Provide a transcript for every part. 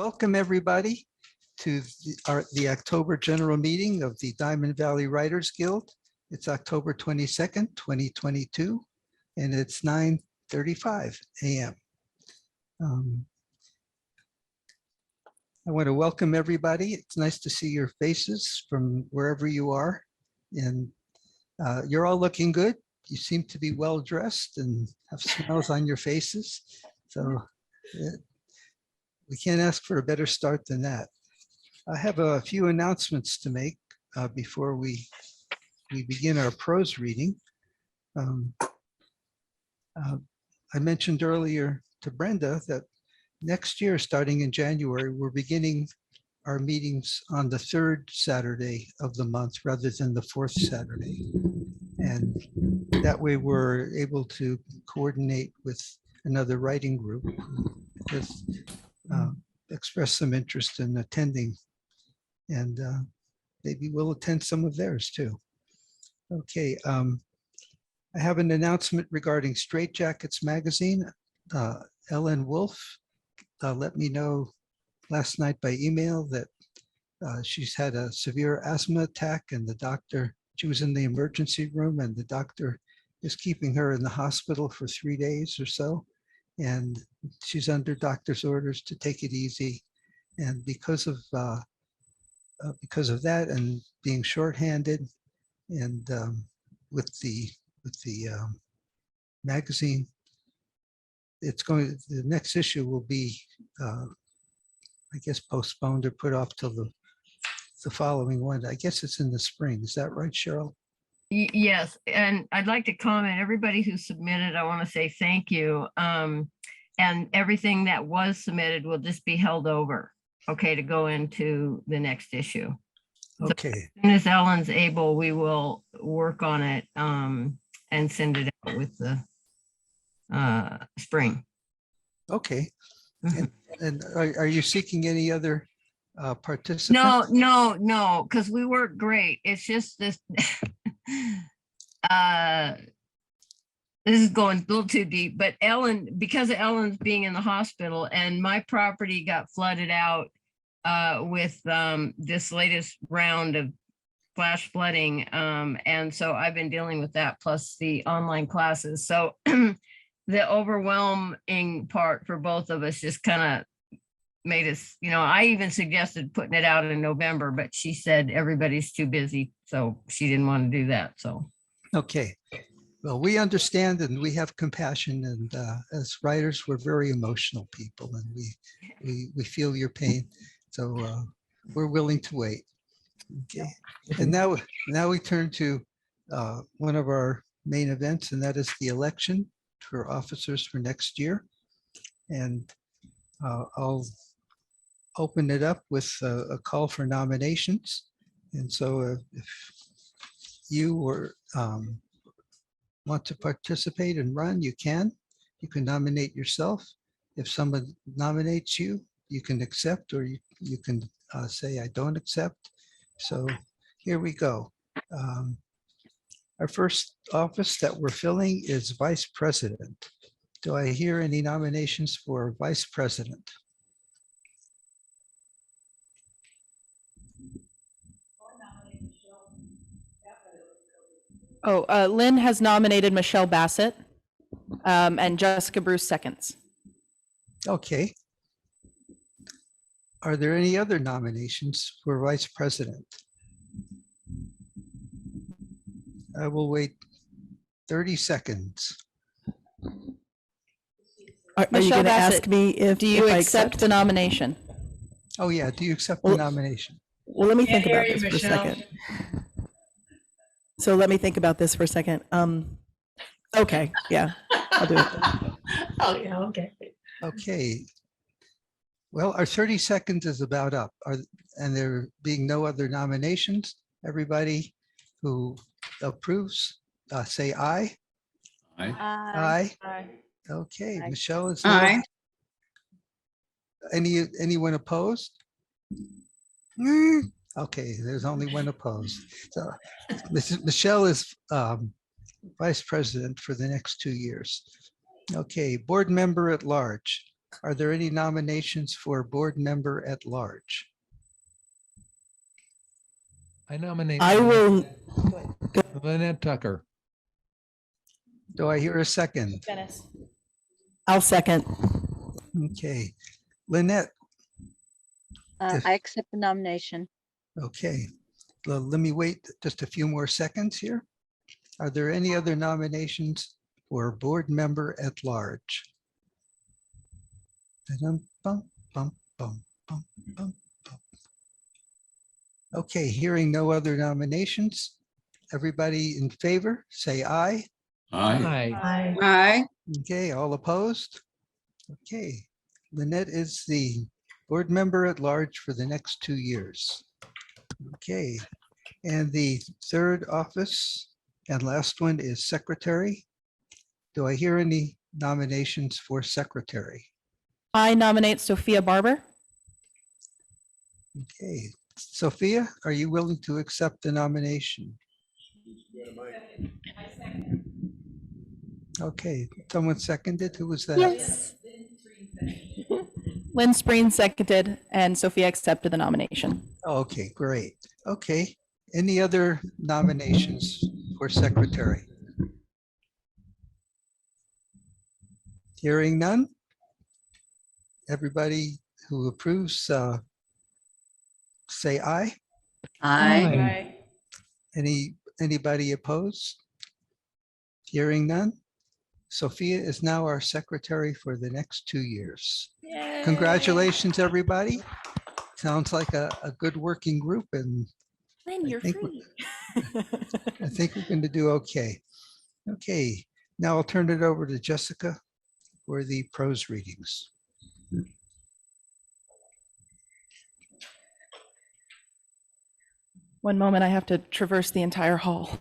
Welcome everybody to the October general meeting of the Diamond Valley Writers Guild. It's October 22nd, 2022, and it's 9:35 a.m. I want to welcome everybody. It's nice to see your faces from wherever you are, and you're all looking good. You seem to be well dressed and have smiles on your faces. So we can't ask for a better start than that. I have a few announcements to make before we begin our prose reading. I mentioned earlier to Brenda that next year, starting in January, we're beginning our meetings on the third Saturday of the month rather than the fourth Saturday. And that way we're able to coordinate with another writing group with express some interest in attending, and maybe we'll attend some of theirs too. Okay, I have an announcement regarding Straight Jackets magazine. Ellen Wolf let me know last night by email that she's had a severe asthma attack, and the doctor, she was in the emergency room, and the doctor is keeping her in the hospital for 3 days or so. And she's under doctor's orders to take it easy. And because of that and being shorthanded, and with the magazine, the next issue will be, I guess, postponed or put off till the following one. I guess it's in the spring. Is that right, Cheryl? Yes, and I'd like to comment, everybody who submitted, I want to say thank you. And everything that was submitted will just be held over, okay, to go into the next issue. Okay. So as soon as Ellen's able, we will work on it and send it out with the spring. Okay. And are you seeking any other participants? No, because we work great. It's just this. This is going a little too deep, but Ellen, because of Ellen's being in the hospital, and my property got flooded out with this latest round of flash flooding, and so I've been dealing with that plus the online classes. So the overwhelming part for both of us just kind of made us, I even suggested putting it out in November, but she said everybody's too busy, so she didn't want to do that. So okay, well, we understand and we have compassion, and as writers, we're very emotional people, and we feel your pain, so we're willing to wait. Okay, and now we turn to one of our main events, and that is the election for officers for next year. And I'll open it up with a call for nominations. And so if you want to participate and run, you can nominate yourself. If someone nominates you, you can accept, or you can say, I don't accept. So here we go. Our first office that we're filling is Vice President. Do I hear any nominations for Vice President? Oh, Lynn has nominated Michelle Bassett, and Jessica Bruce seconds. Okay. Are there any other nominations for Vice President? I will wait 30 seconds. Are you going to ask me if do you I accept the nomination? Oh yeah, do you accept the nomination? Well, let me think about this for a second. So let me think about this for a second. Okay, yeah, I'll do it. Oh yeah, okay. Okay. Well, our 30 seconds is about up. And there being no other nominations, everybody who approves, say aye. Aye. Aye. Okay, Michelle is Aye. anyone opposed? Okay, there's only one opposed. So Michelle is Vice President for the next 2 years. Okay, board member at large. Are there any nominations for board member at large? I nominate. I will, Lynette Tucker. Do I hear a second? Dennis. I'll second. Okay. Lynette, If- I accept the nomination. okay. Well, let me wait just a few more seconds here. Are there any other nominations for board member at large? Dum, bum, bum, bum, bum, bum, bum. Okay, hearing no other nominations, everybody in favor, say aye. Aye. Aye. Aye. Okay, all opposed? Okay, Lynette is the board member at large for the next 2 years. Okay, and the third office and last one is secretary. Do I hear any nominations for secretary? I nominate Sophia Barber. Okay, Sophia, are you willing to accept the nomination? Okay, someone seconded. Who was that? Yes. Lynn Spreen seconded and Sophia accepted the nomination. Okay, great. Okay, any other nominations for secretary? Hearing none. Everybody who approves, say aye. Aye. Anybody opposed? Hearing none. Sophia is now our secretary for the next 2 years. Congratulations, everybody. Sounds like a good working group, and Lynn, you're think free. I think we're going to do okay. Okay, now I'll turn it over to Jessica for the prose readings. One moment, I have to traverse the entire hall.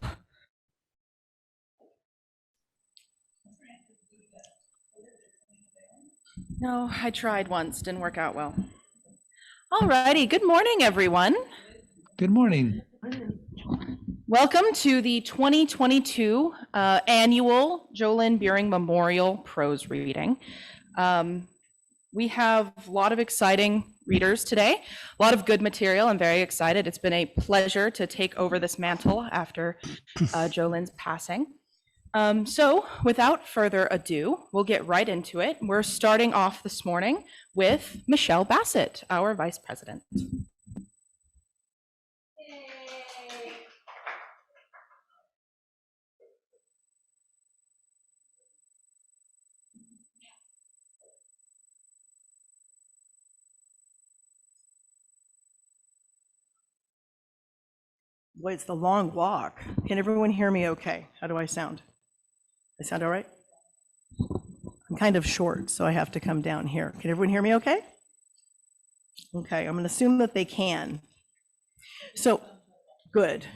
No, I tried once, didn't work out well. All righty, good morning, everyone. Good morning. Welcome to the 2022 annual JoLynne Buehring Memorial Prose Reading. We have a lot of exciting readers today, a lot of good material. I'm very excited. It's been a pleasure to take over this mantle after JoLynne's passing. So without further ado, we'll get right into it. We're starting off this morning with Michelle Bassett, our Vice President. Boy, it's the long walk. Can everyone hear me okay? How do I sound? I sound all right? I'm kind of short, so I have to come down here. Can everyone hear me okay? Okay, I'm going to assume that they can. So, good.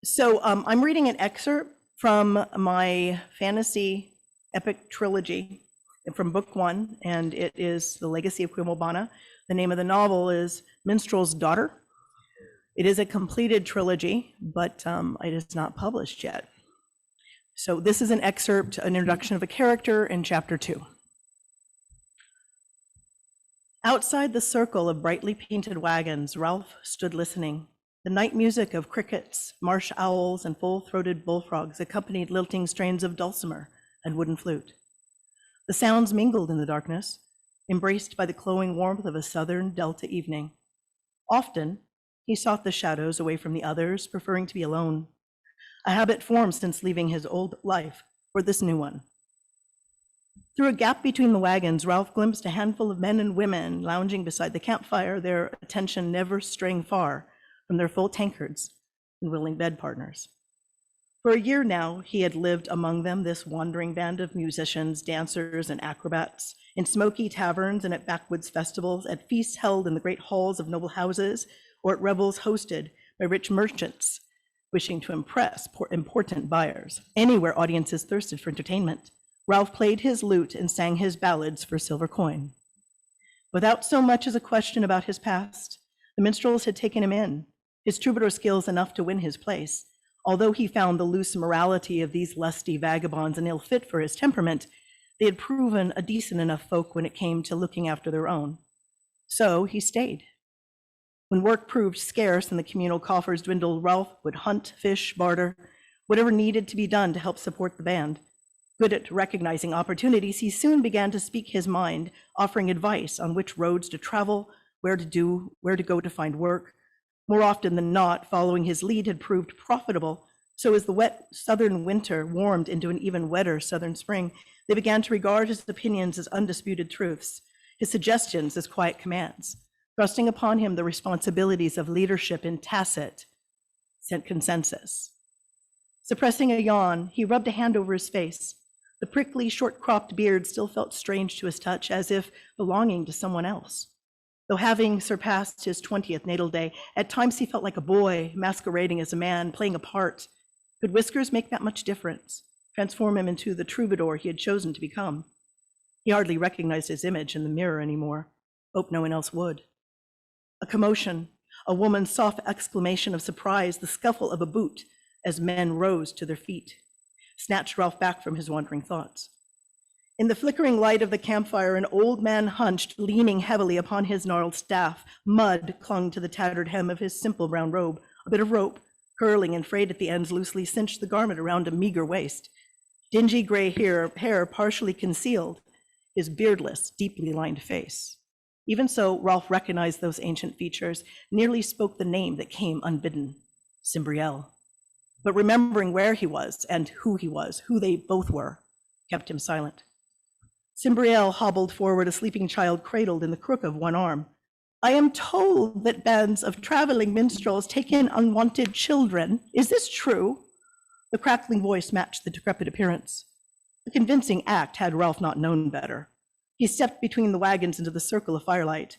So I'm reading an excerpt from my fantasy epic trilogy from book 1, and it is The Legacy of Quimblebana. The name of the novel is Minstrel's Daughter. It is a completed trilogy, but it is not published yet. So this is an excerpt, an introduction of a character in chapter 2. Outside the circle of brightly painted wagons, Ralph stood listening. The night music of crickets, marsh owls, and full-throated bullfrogs accompanied lilting strains of dulcimer and wooden flute. The sounds mingled in the darkness, embraced by the glowing warmth of a southern delta evening. Often, he sought the shadows away from the others, preferring to be alone, a habit formed since leaving his old life for this new one. Through a gap between the wagons, Ralph glimpsed a handful of men and women lounging beside the campfire, their attention never straying far from their full tankards and willing bed partners. For a year now, he had lived among them, this wandering band of musicians, dancers, and acrobats, in smoky taverns and at backwoods festivals, at feasts held in the great halls of noble houses, or at revels hosted by rich merchants wishing to impress important buyers. Anywhere audiences thirsted for entertainment, Ralph played his lute and sang his ballads for silver coin. Without so much as a question about his past, the minstrels had taken him in, his troubadour skills enough to win his place. Although he found the loose morality of these lusty vagabonds an ill fit for his temperament, They had proven a decent enough folk when it came to looking after their own. So he stayed. When work proved scarce and the communal coffers dwindled, Ralph would hunt, fish, barter, whatever needed to be done to help support the band. Good at recognizing opportunities, he soon began to speak his mind, offering advice on which roads to travel, where to go to find work. More often than not, following his lead had proved profitable. So as the wet southern winter warmed into an even wetter southern spring, they began to regard his opinions as undisputed truths, his suggestions as quiet commands, thrusting upon him the responsibilities of leadership in tacit consensus. Suppressing a yawn, he rubbed a hand over his face. The prickly, short-cropped beard still felt strange to his touch, as if belonging to someone else. Though having surpassed his 20th natal day, at times he felt like a boy masquerading as a man, playing a part. Could whiskers make that much difference, transform him into the troubadour he had chosen to become? He hardly recognized his image in the mirror anymore. Hoped no one else would. A commotion, a woman's soft exclamation of surprise, the scuffle of a boot as men rose to their feet, snatched Ralph back from his wandering thoughts. In the flickering light of the campfire, an old man hunched, leaning heavily upon his gnarled staff. Mud clung to the tattered hem of his simple brown robe. A bit of rope, curling and frayed at the ends, loosely cinched the garment around a meager waist. Dingy gray hair partially concealed his beardless, deeply lined face. Even so, Ralph recognized those ancient features, nearly spoke the name that came unbidden, Cymbriel. But remembering where he was and who they both were, kept him silent. Cymbriel hobbled forward, a sleeping child cradled in the crook of one arm. I am told that bands of traveling minstrels take in unwanted children. Is this true? The crackling voice matched the decrepit appearance. A convincing act had Ralph not known better. He stepped between the wagons into the circle of firelight.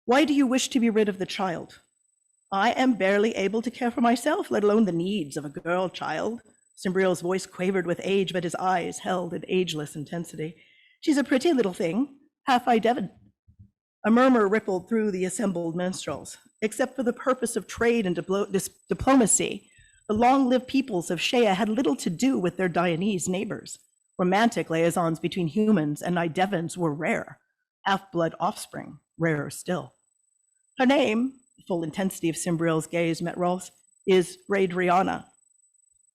Why do you wish to be rid of the child? I am barely able to care for myself, let alone the needs of a girl child. Cymbriel's voice quavered with age, but his eyes held an ageless intensity. She's a pretty little thing, half Devon. A murmur rippled through the assembled minstrels. Except for the purpose of trade and diplomacy, the long-lived peoples of Shea had little to do with their Dianese neighbors. Romantic liaisons between humans and Idevans were rare. Half-blood offspring, rarer still. Her name, the full intensity of Cymbriel's gaze met Ralph's, is Raedriana.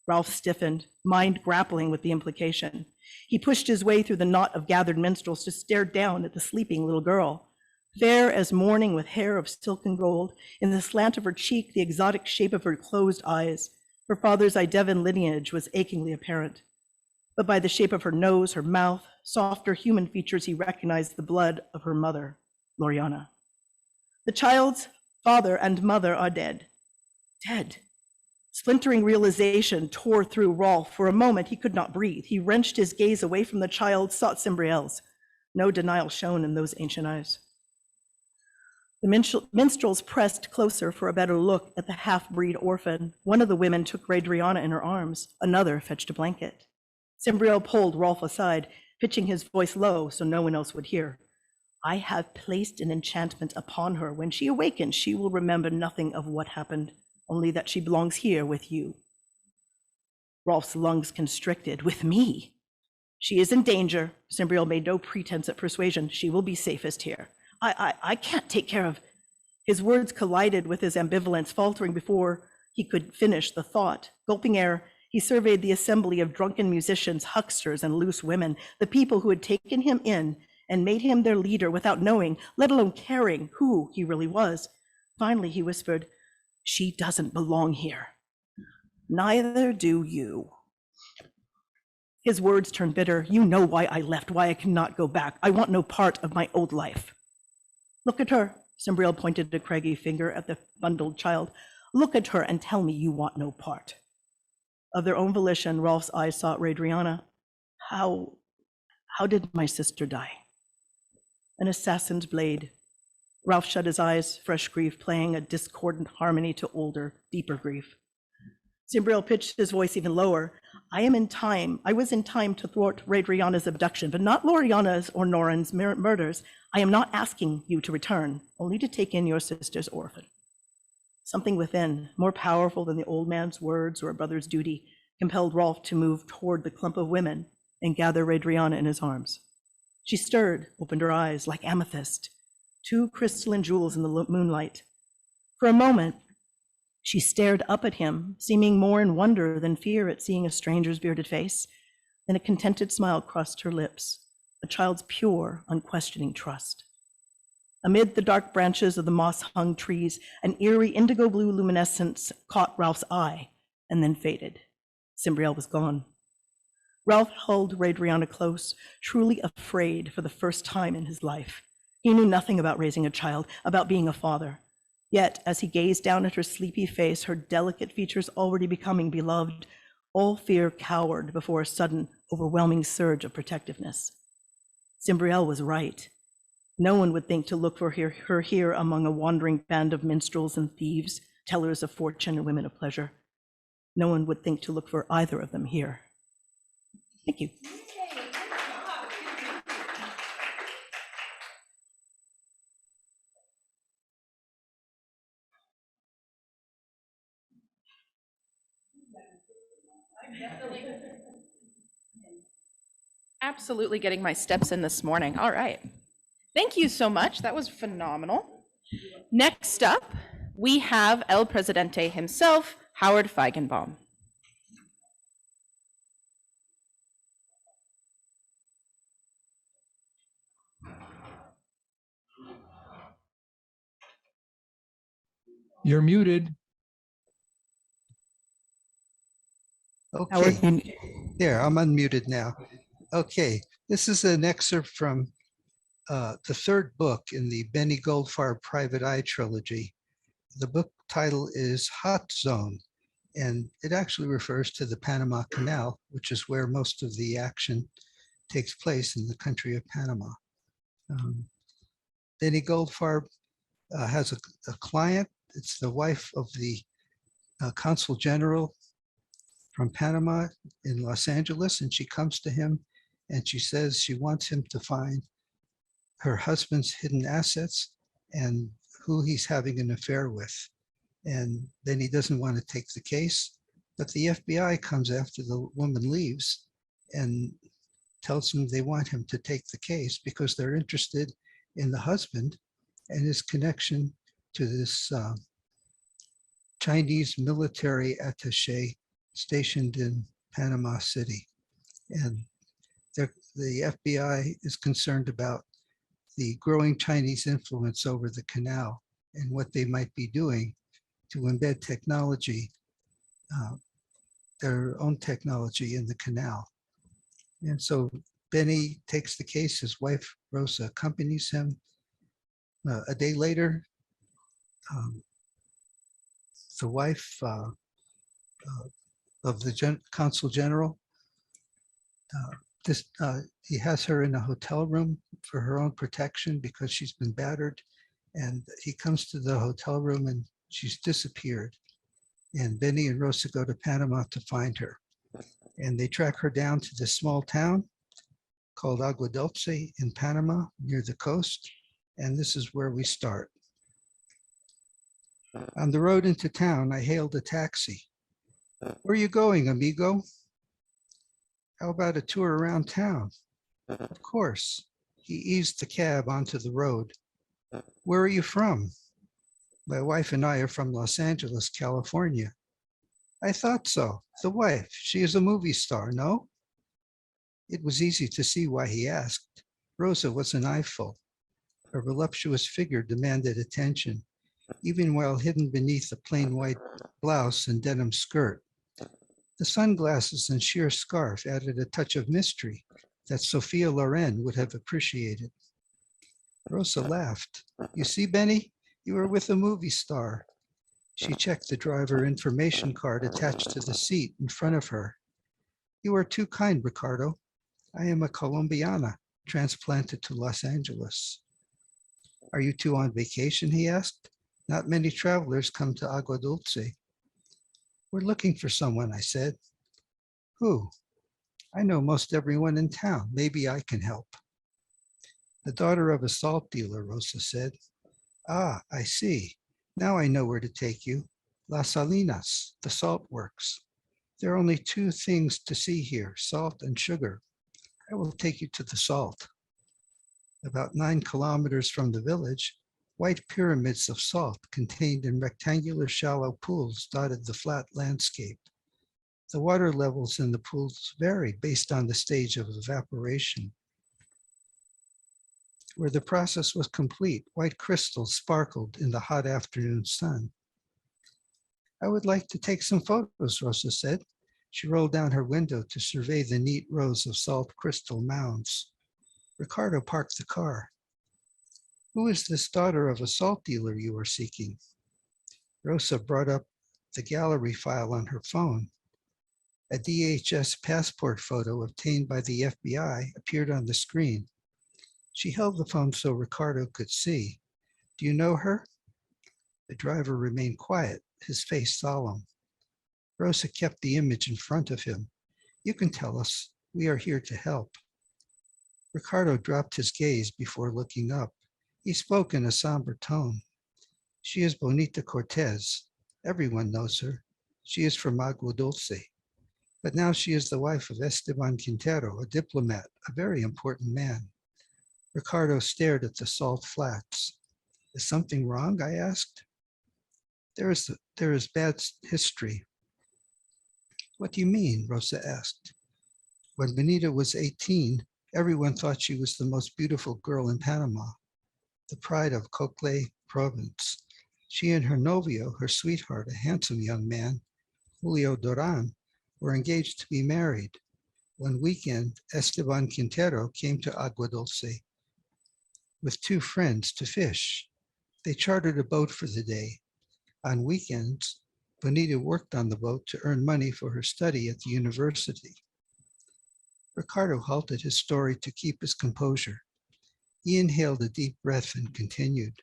Ralph stiffened, mind grappling with the implication. He pushed his way through the knot of gathered minstrels to stare down at the sleeping little girl. Fair as morning with hair of silken gold, in the slant of her cheek, the exotic shape of her closed eyes. Her father's Idevan lineage was achingly apparent. But by the shape of her nose, her mouth, softer human features, he recognized the blood of her mother, Loriana. The child's father and mother are dead. Dead. Splintering realization tore through Rolf. For a moment, he could not breathe. He wrenched his gaze away from the child, sought Cymbriel's. No denial shone in those ancient eyes. The minstrels pressed closer for a better look at the half-breed orphan. One of the women took Raedriana in her arms. Another fetched a blanket. Cymbriel pulled Rolf aside, pitching his voice low so no one else would hear. I have placed an enchantment upon her. When she awakens, she will remember nothing of what happened, only that she belongs here with you. Rolf's lungs constricted. With me? She is in danger. Cymbriel made no pretense at persuasion. She will be safest here. I can't take care of... His words collided with his ambivalence, faltering before he could finish the thought. Gulping air, he surveyed the assembly of drunken musicians, hucksters, and loose women, the people who had taken him in and made him their leader without knowing, let alone caring, who he really was. Finally, he whispered, she doesn't belong here. Neither do you. His words turned bitter. You know why I left, why I cannot go back. I want no part of my old life. Look at her. Cymbriel pointed a craggy finger at the bundled child. Look at her and tell me you want no part. Of their own volition, Rolf's eyes sought Raedriana. How did my sister die? An assassin's blade. Ralph shut his eyes, fresh grief playing a discordant harmony to older, deeper grief. Cymbriel pitched his voice even lower. I was in time to thwart Raedriana's abduction, but not Loriana's or Noran's murders. I am not asking you to return, only to take in your sister's orphan. Something within, more powerful than the old man's words or a brother's duty, compelled Rolf to move toward the clump of women, and gather Radriana in his arms. She stirred, opened her eyes like amethyst, two crystalline jewels in the moonlight. For a moment, she stared up at him, seeming more in wonder than fear at seeing a stranger's bearded face. Then a contented smile crossed her lips, a child's pure, unquestioning trust. Amid the dark branches of the moss-hung trees, an eerie indigo blue luminescence caught Ralph's eye and then faded. Cymbriel was gone. Ralph held Radriana close, truly afraid for the first time in his life. He knew nothing about raising a child, about being a father. Yet, as he gazed down at her sleepy face, her delicate features already becoming beloved, all fear cowered before a sudden, overwhelming surge of protectiveness. Cymbriel was right. No one would think to look for her here among a wandering band of minstrels and thieves, tellers of fortune and women of pleasure. No one would think to look for either of them here. Thank you. Absolutely getting my steps in this morning. All right. Thank you so much. That was phenomenal. Next up, we have El Presidente himself, Howard Feigenbaum. You're muted. Okay, there, I'm unmuted now. Okay, this is an excerpt from the third book in the Benny Goldfarb Private Eye trilogy. The book title is Hot Zone, and it actually refers to the Panama Canal, which is where most of the action takes place in the country of Panama. Benny Goldfarb has a client. It's the wife of the consul general from Panama in Los Angeles, and she comes to him and she says she wants him to find her husband's hidden assets and who he's having an affair with. And then he doesn't want to take the case, but the FBI comes after the woman leaves and tells him they want him to take the case because they're interested in the husband and his connection to this Chinese military attaché stationed in Panama City. And the FBI is concerned about the growing Chinese influence over the canal and what they might be doing to embed technology, their own technology in the canal. And so Benny takes the case, his wife Rosa accompanies him. A day later, the wife of the consul general, he has her in a hotel room for her own protection because she's been battered. And he comes to the hotel room and she's disappeared. And Benny and Rosa go to Panama to find her. And they track her down to this small town called Agua Dulce in Panama near the coast. And this is where we start. On the road into town, I hailed a taxi. Where are you going, amigo? How about a tour around town? Of course. He eased the cab onto the road. Where are you from? My wife and I are from Los Angeles, California. I thought so. The wife, she is a movie star, no? It was easy to see why he asked. Rosa was an eyeful. Her voluptuous figure demanded attention, even while hidden beneath a plain white blouse and denim skirt. The sunglasses and sheer scarf added a touch of mystery that Sophia Loren would have appreciated. Rosa laughed. You see, Benny, you are with a movie star. She checked the driver information card attached to the seat in front of her. You are too kind, Ricardo. I am a Colombiana transplanted to Los Angeles. Are you two on vacation, he asked. Not many travelers come to Agua Dulce. We're looking for someone, I said. Who? I know most everyone in town. Maybe I can help. The daughter of a salt dealer, Rosa said. Ah, I see. Now I know where to take you. Las Salinas, the salt works. There are only two things to see here, salt and sugar. I will take you to the salt. About 9 kilometers from the village, white pyramids of salt contained in rectangular shallow pools dotted the flat landscape. The water levels in the pools vary based on the stage of evaporation. Where the process was complete, white crystals sparkled in the hot afternoon sun. I would like to take some photos, Rosa said. She rolled down her window to survey the neat rows of salt crystal mounds. Ricardo parked the car. Who is this daughter of a salt dealer you are seeking? Rosa brought up the gallery file on her phone. A DHS passport photo obtained by the FBI appeared on the screen. She held the phone so Ricardo could see. Do you know her? The driver remained quiet, his face solemn. Rosa kept the image in front of him. You can tell us. We are here to help. Ricardo dropped his gaze before looking up. He spoke in a somber tone. She is Bonita Cortez. Everyone knows her. She is from Agua Dulce. But now she is the wife of Esteban Quintero, a diplomat, a very important man. Ricardo stared at the salt flats. Is something wrong? I asked. There is bad history. What do you mean? Rosa asked. When Bonita was 18, everyone thought she was the most beautiful girl in Panama, the pride of Cocle province. She and her novio, her sweetheart, a handsome young man, Julio Duran, were engaged to be married. One weekend, Esteban Quintero came to Agua Dulce with 2 friends to fish. They chartered a boat for the day. On weekends, Bonita worked on the boat to earn money for her study at the university. Ricardo halted his story to keep his composure. He inhaled a deep breath and continued.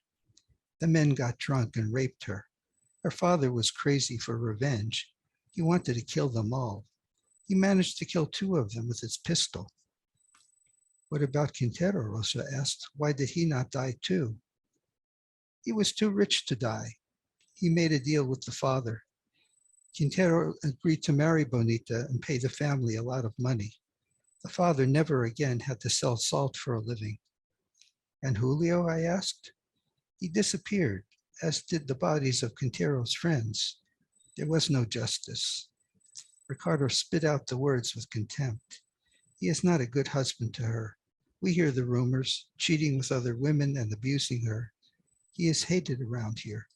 The men got drunk and raped her. Her father was crazy for revenge. He wanted to kill them all. He managed to kill 2 of them with his pistol. What about Quintero? Rosa asked. Why did he not die too? He was too rich to die. He made a deal with the father. Quintero agreed to marry Bonita and pay the family a lot of money. The father never again had to sell salt for a living. And Julio? I asked. He disappeared, as did the bodies of Quintero's friends. There was no justice. Ricardo spit out the words with contempt. He is not a good husband to her. We hear the rumors, cheating with other women and abusing her. He is hated around here.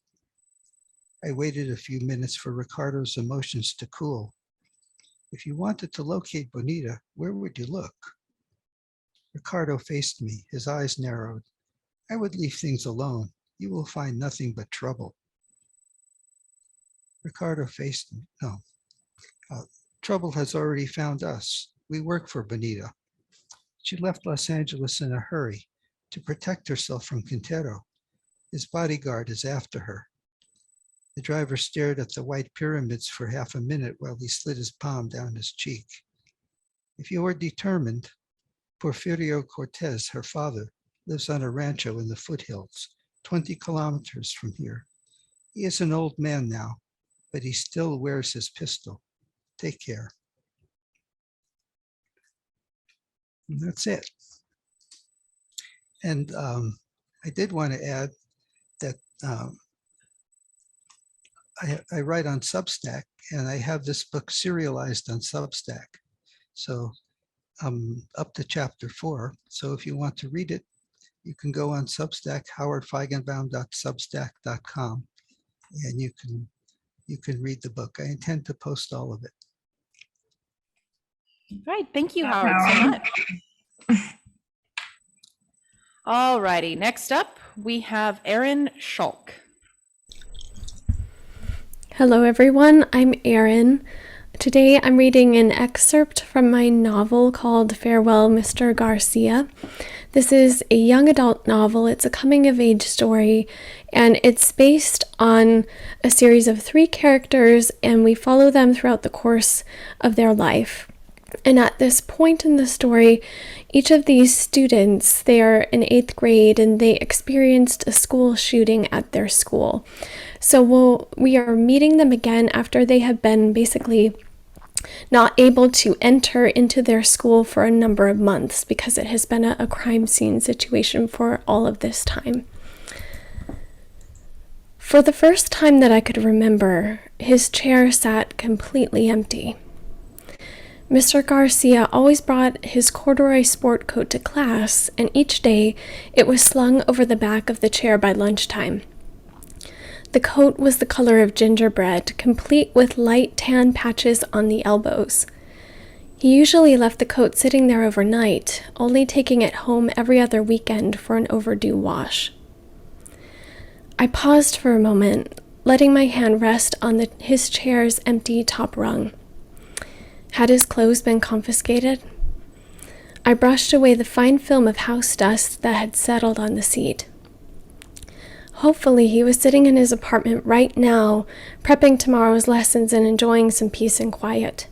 I waited a few minutes for Ricardo's emotions to cool. If you wanted to locate Bonita, where would you look? Ricardo faced me, his eyes narrowed. I would leave things alone. You will find nothing but trouble. Ricardo faced me. No. Trouble has already found us. We work for Bonita. She left Los Angeles in a hurry to protect herself from Quintero. His bodyguard is after her. The driver stared at the white pyramids for half a minute while he slid his palm down his cheek. If you are determined, Porfirio Cortez, her father, lives on a rancho in the foothills, 20 kilometers from here. He is an old man now, but he still wears his pistol. Take care. And that's it. And I did want to add that I write on Substack, and I have this book serialized on Substack. So I'm up to chapter 4. So if you want to read it, you can go on Substack, howardfeigenbaum.substack.com, and you can read the book. I intend to post all of it. All right, thank you, Howard, so much. All righty, next up, we have Erin Schulk. Hello everyone, I'm Erin. Today I'm reading an excerpt from my novel called Farewell, Mr. Garcia. This is a young adult novel. It's a coming-of-age story, and it's based on a series of 3 characters, and we follow them throughout the course of their life. And at this point in the story, each of these students, they are in 8th grade, and they experienced a school shooting at their school. So we are meeting them again after they have been basically not able to enter into their school for a number of months because it has been a crime scene situation for all of this time. For the first time that I could remember, his chair sat completely empty. Mr. Garcia always brought his corduroy sport coat to class, and each day it was slung over the back of the chair by lunchtime. The coat was the color of gingerbread, complete with light tan patches on the elbows. He usually left the coat sitting there overnight, only taking it home every other weekend for an overdue wash. I paused for a moment, letting my hand rest on his chair's empty top rung. Had his clothes been confiscated? I brushed away the fine film of house dust that had settled on the seat. Hopefully he was sitting in his apartment right now, prepping tomorrow's lessons and enjoying some peace and quiet.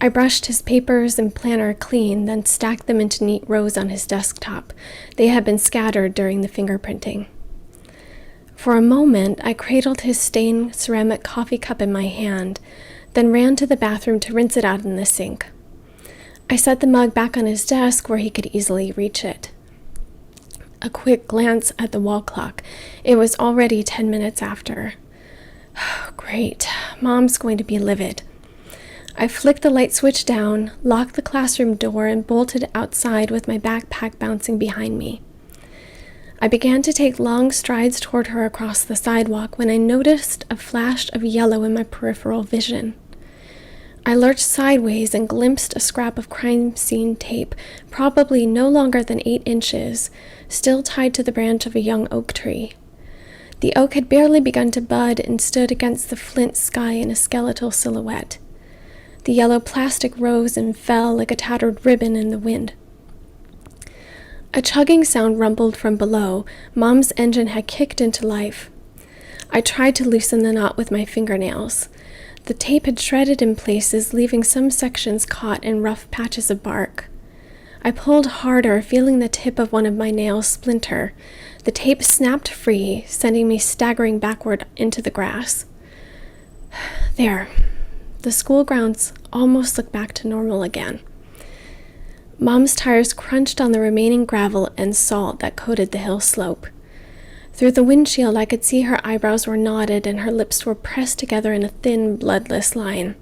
I brushed his papers and planner clean, then stacked them into neat rows on his desktop. They had been scattered during the fingerprinting. For a moment, I cradled his stained ceramic coffee cup in my hand, then ran to the bathroom to rinse it out in the sink. I set the mug back on his desk where he could easily reach it. A quick glance at the wall clock. It was already 10 minutes after. Great. Mom's going to be livid. I flicked the light switch down, locked the classroom door, and bolted outside with my backpack bouncing behind me. I began to take long strides toward her across the sidewalk when I noticed a flash of yellow in my peripheral vision. I lurched sideways and glimpsed a scrap of crime scene tape, probably no longer than 8 inches, still tied to the branch of a young oak tree. The oak had barely begun to bud and stood against the flint sky in a skeletal silhouette. The yellow plastic rose and fell like a tattered ribbon in the wind. A chugging sound rumbled from below. Mom's engine had kicked into life. I tried to loosen the knot with my fingernails. The tape had shredded in places, leaving some sections caught in rough patches of bark. I pulled harder, feeling the tip of one of my nails splinter. The tape snapped free, sending me staggering backward into the grass. There. The school grounds almost looked back to normal again. Mom's tires crunched on the remaining gravel and salt that coated the hill slope. Through the windshield, I could see her eyebrows were knotted and her lips were pressed together in a thin, bloodless line.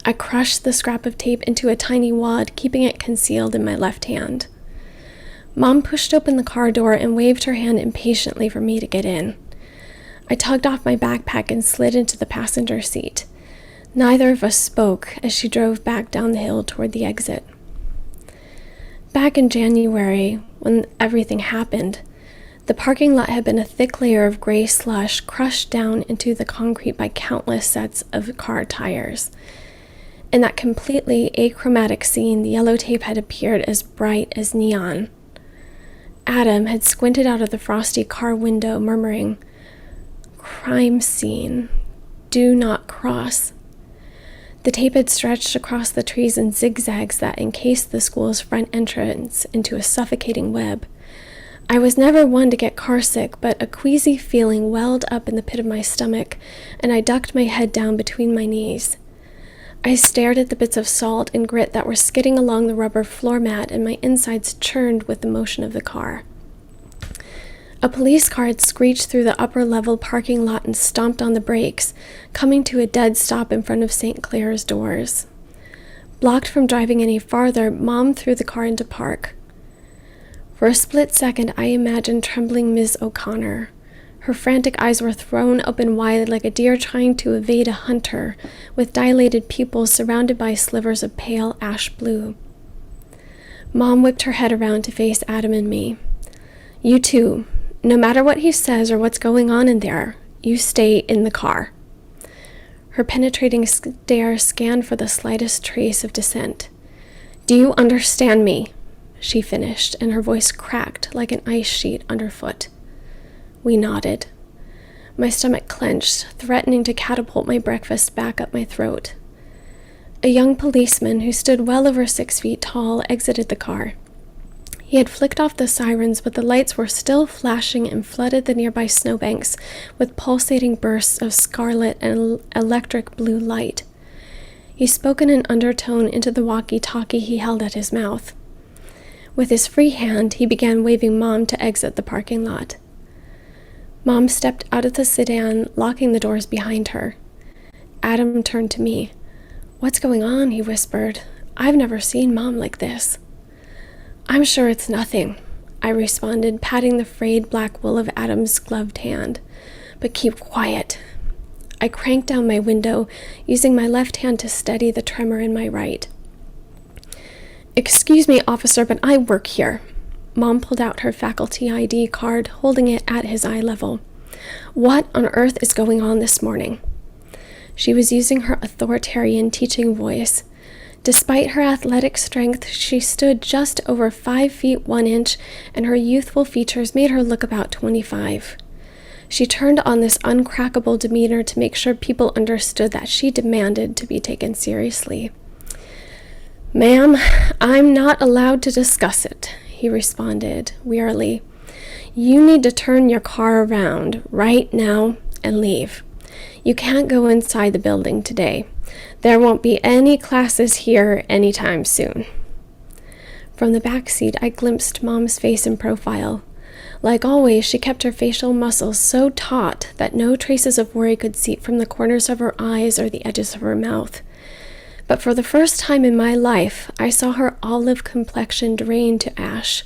I crushed the scrap of tape into a tiny wad, keeping it concealed in my left hand. Mom pushed open the car door and waved her hand impatiently for me to get in. I tugged off my backpack and slid into the passenger seat. Neither of us spoke as she drove back down the hill toward the exit. Back in January, when everything happened, the parking lot had been a thick layer of gray slush crushed down into the concrete by countless sets of car tires. In that completely achromatic scene, the yellow tape had appeared as bright as neon. Adam had squinted out of the frosty car window, murmuring, "Crime scene. Do not cross." The tape had stretched across the trees in zigzags that encased the school's front entrance into a suffocating web. I was never one to get carsick, but a queasy feeling welled up in the pit of my stomach, and I ducked my head down between my knees. I stared at the bits of salt and grit that were skidding along the rubber floor mat, and my insides churned with the motion of the car. A police car had screeched through the upper-level parking lot and stomped on the brakes, coming to a dead stop in front of St. Clair's doors. Blocked from driving any farther, Mom threw the car into park. For a split second, I imagined trembling Ms. O'Connor. Her frantic eyes were thrown open wide like a deer trying to evade a hunter, with dilated pupils surrounded by slivers of pale ash blue. Mom whipped her head around to face Adam and me. "You two, no matter what he says or what's going on in there, you stay in the car." Her penetrating stare scanned for the slightest trace of dissent. "Do you understand me?" she finished, and her voice cracked like an ice sheet underfoot. We nodded. My stomach clenched, threatening to catapult my breakfast back up my throat. A young policeman who stood well over 6 feet tall exited the car. He had flicked off the sirens, but the lights were still flashing and flooded the nearby snowbanks with pulsating bursts of scarlet and electric blue light. He spoke in an undertone into the walkie-talkie he held at his mouth. With his free hand, he began waving Mom to exit the parking lot. Mom stepped out of the sedan, locking the doors behind her. Adam turned to me. "What's going on?" he whispered. "I've never seen Mom like this." "I'm sure it's nothing," I responded, patting the frayed black wool of Adam's gloved hand. "But keep quiet." I cranked down my window, using my left hand to steady the tremor in my right. "Excuse me, officer, but I work here." Mom pulled out her faculty ID card, holding it at his eye level. "What on earth is going on this morning?" She was using her authoritarian teaching voice. Despite her athletic strength, she stood just over 5 feet 1 inch, and her youthful features made her look about 25. She turned on this uncrackable demeanor to make sure people understood that she demanded to be taken seriously. "Ma'am, I'm not allowed to discuss it," he responded wearily. "You need to turn your car around right now and leave. You can't go inside the building today. There won't be any classes here anytime soon." From the back seat, I glimpsed Mom's face in profile. Like always, she kept her facial muscles so taut that no traces of worry could seep from the corners of her eyes or the edges of her mouth. But for the first time in my life, I saw her olive complexion drain to ash.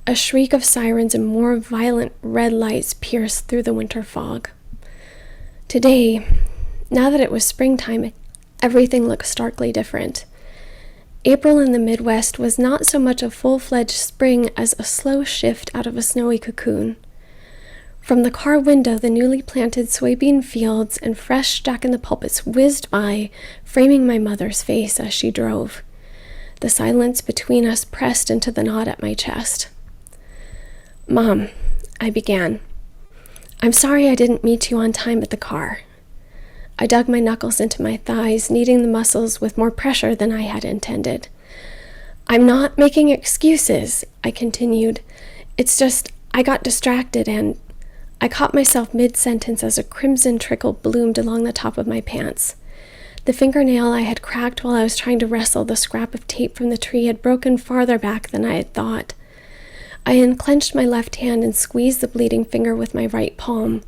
A shriek of sirens and more violent red lights pierced through the winter fog. Today, now that it was springtime, everything looked starkly different. April in the Midwest was not so much a full-fledged spring as a slow shift out of a snowy cocoon. From the car window, the newly planted soybean fields and fresh jack-in-the-pulpits whizzed by, framing my mother's face as she drove. The silence between us pressed into the knot at my chest. "Mom," I began, "I'm sorry I didn't meet you on time at the car." I dug my knuckles into my thighs, kneading the muscles with more pressure than I had intended. "I'm not making excuses," I continued. "It's just I got distracted and—" I caught myself mid-sentence as a crimson trickle bloomed along the top of my pants. The fingernail I had cracked while I was trying to wrestle the scrap of tape from the tree had broken farther back than I had thought. I unclenched my left hand and squeezed the bleeding finger with my right palm.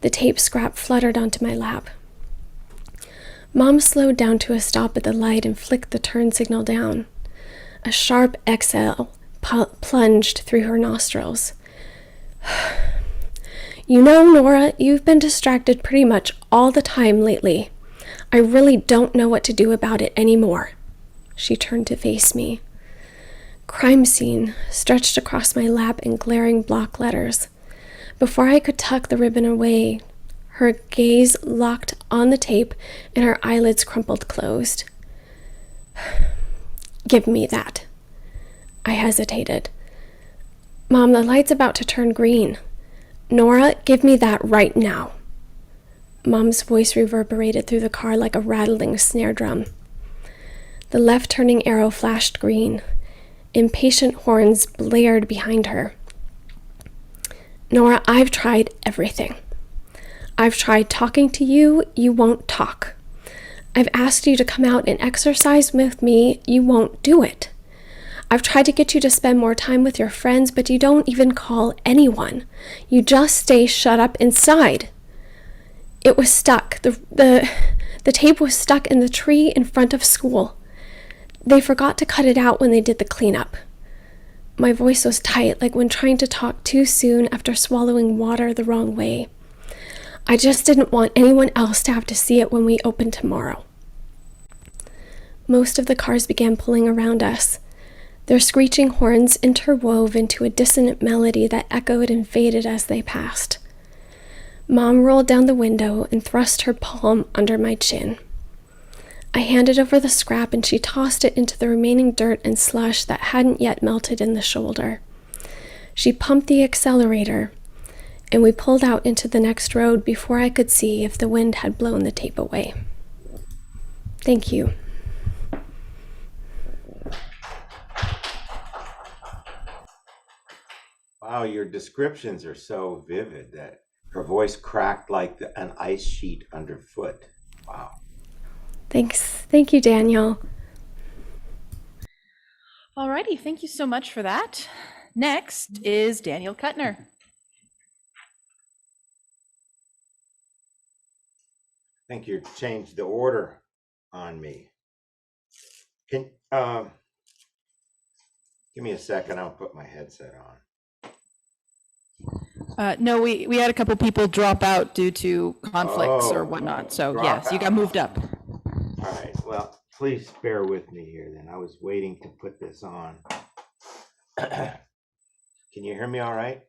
The tape scrap fluttered onto my lap. Mom slowed down to a stop at the light and flicked the turn signal down. A sharp exhale plunged through her nostrils. "You know, Nora, you've been distracted pretty much all the time lately. I really don't know what to do about it anymore." She turned to face me. "Crime scene" stretched across my lap in glaring block letters. Before I could tuck the ribbon away, her gaze locked on the tape and her eyelids crumpled closed. "Give me that." I hesitated. "Mom, the light's about to turn green." "Nora, give me that right now." Mom's voice reverberated through the car like a rattling snare drum. The left turning arrow flashed green. Impatient horns blared behind her. "Nora, I've tried everything. I've tried talking to you, you won't talk. I've asked you to come out and exercise with me, you won't do it. I've tried to get you to spend more time with your friends, but you don't even call anyone. You just stay shut up inside." It was stuck. The tape was stuck in the tree in front of school. They forgot to cut it out when they did the cleanup. My voice was tight, like when trying to talk too soon after swallowing water the wrong way. I just didn't want anyone else to have to see it when we opened tomorrow. Most of the cars began pulling around us. Their screeching horns interwove into a dissonant melody that echoed and faded as they passed. Mom rolled down the window and thrust her palm under my chin. I handed over the scrap and she tossed it into the remaining dirt and slush that hadn't yet melted in the shoulder. She pumped the accelerator, and we pulled out into the next road before I could see if the wind had blown the tape away. Thank you. Wow, your descriptions are so vivid that her voice cracked like an ice sheet underfoot. Wow. Thanks. Thank you, Daniel. All righty, thank you so much for that. Next is Daniel Kuttner. I think you changed the order on me. Can give me a second, I'll put my headset on. No, we had a couple people drop out due to conflicts or Oh, whatnot. So drop yes, you got out. moved up. All right, well, please bear with me here then. I was waiting to put this on. Can you hear me all right?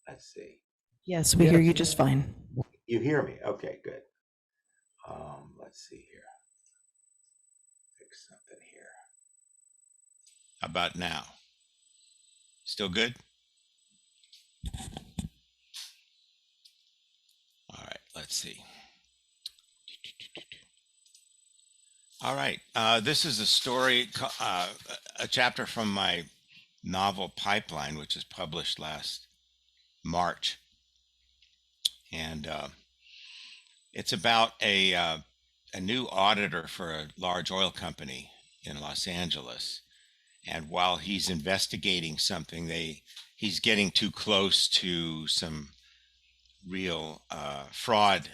Let's see. Yes, we hear Yes. you just fine. You hear me? Okay, good. Let's see here. Fix something here. How about now? Still good? All right, let's see. All right, this is a story, a chapter from my novel Pipeline, which was published last March. And it's about a new auditor for a large oil company in Los Angeles. And while he's investigating something, he's getting too close to some real fraud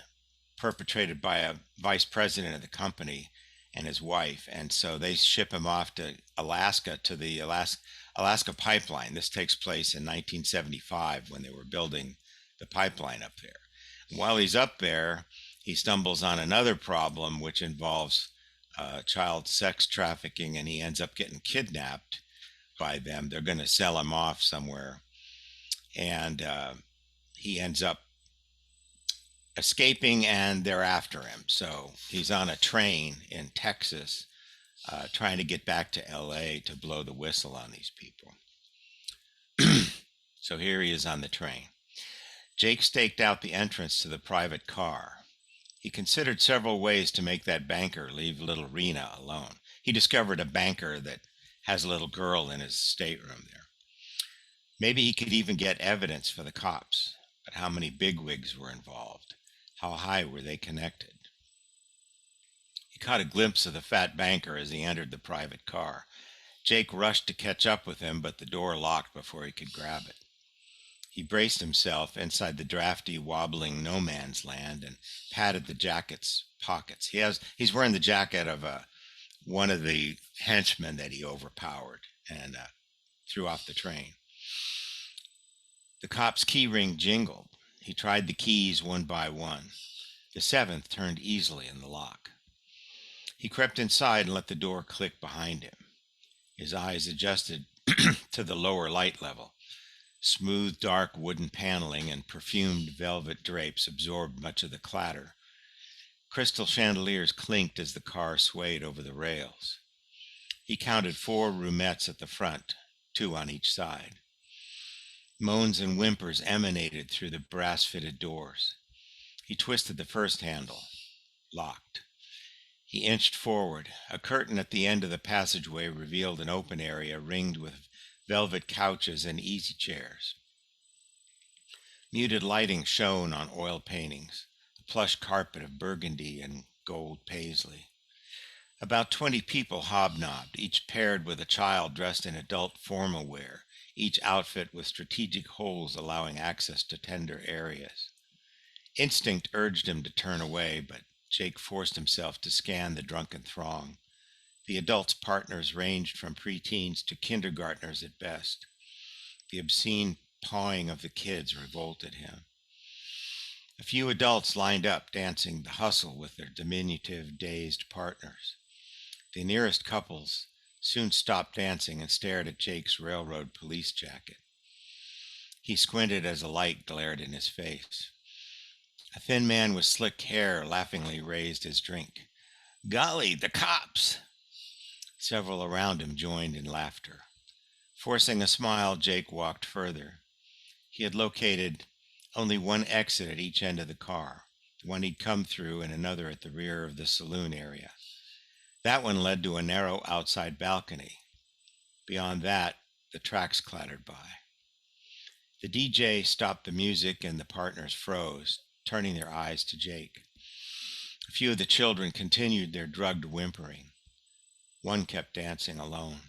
perpetrated by a vice president of the company and his wife. And so they ship him off to Alaska, to the Alaska pipeline. This takes place in 1975 when they were building the pipeline up there. While he's up there, he stumbles on another problem which involves child sex trafficking, and he ends up getting kidnapped by them. They're going to sell him off somewhere, and he ends up escaping, and they're after him. So he's on a train in Texas trying to get back to LA to blow the whistle on these people. So here he is on the train. Jake staked out the entrance to the private car. He considered several ways to make that banker leave little Rena alone. He discovered a banker that has a little girl in his stateroom there. Maybe he could even get evidence for the cops, but how many bigwigs were involved? How high were they connected? He caught a glimpse of the fat banker as he entered the private car. Jake rushed to catch up with him, but the door locked before he could grab it. He braced himself inside the drafty, wobbling no man's land and patted the jacket's pockets. He's wearing the jacket of one of the henchmen that he overpowered and threw off the train. The cop's key ring jingled. He tried the keys one by one. The seventh turned easily in the lock. He crept inside and let the door click behind him. His eyes adjusted to the lower light level. Smooth, dark wooden paneling and perfumed velvet drapes absorbed much of the clatter. Crystal chandeliers clinked as the car swayed over the rails. He counted 4 roomettes at the front, 2 on each side. Moans and whimpers emanated through the brass-fitted doors. He twisted the first handle. Locked. He inched forward. A curtain at the end of the passageway revealed an open area ringed with velvet couches and easy chairs. Muted lighting shone on oil paintings, a plush carpet of burgundy and gold paisley. About 20 people hobnobbed, each paired with a child dressed in adult formal wear, each outfit with strategic holes allowing access to tender areas. Instinct urged him to turn away, but Jake forced himself to scan the drunken throng. The adults' partners ranged from preteens to kindergartners at best. The obscene pawing of the kids revolted him. A few adults lined up, dancing the hustle with their diminutive, dazed partners. The nearest couples soon stopped dancing and stared at Jake's railroad police jacket. He squinted as a light glared in his face. A thin man with slick hair laughingly raised his drink. "Golly, the cops!" Several around him joined in laughter. Forcing a smile, Jake walked further. He had located only one exit at each end of the car, the one he'd come through and another at the rear of the saloon area. That one led to a narrow outside balcony. Beyond that, the tracks clattered by. The DJ stopped the music and the partners froze, turning their eyes to Jake. A few of the children continued their drugged whimpering. One kept dancing alone.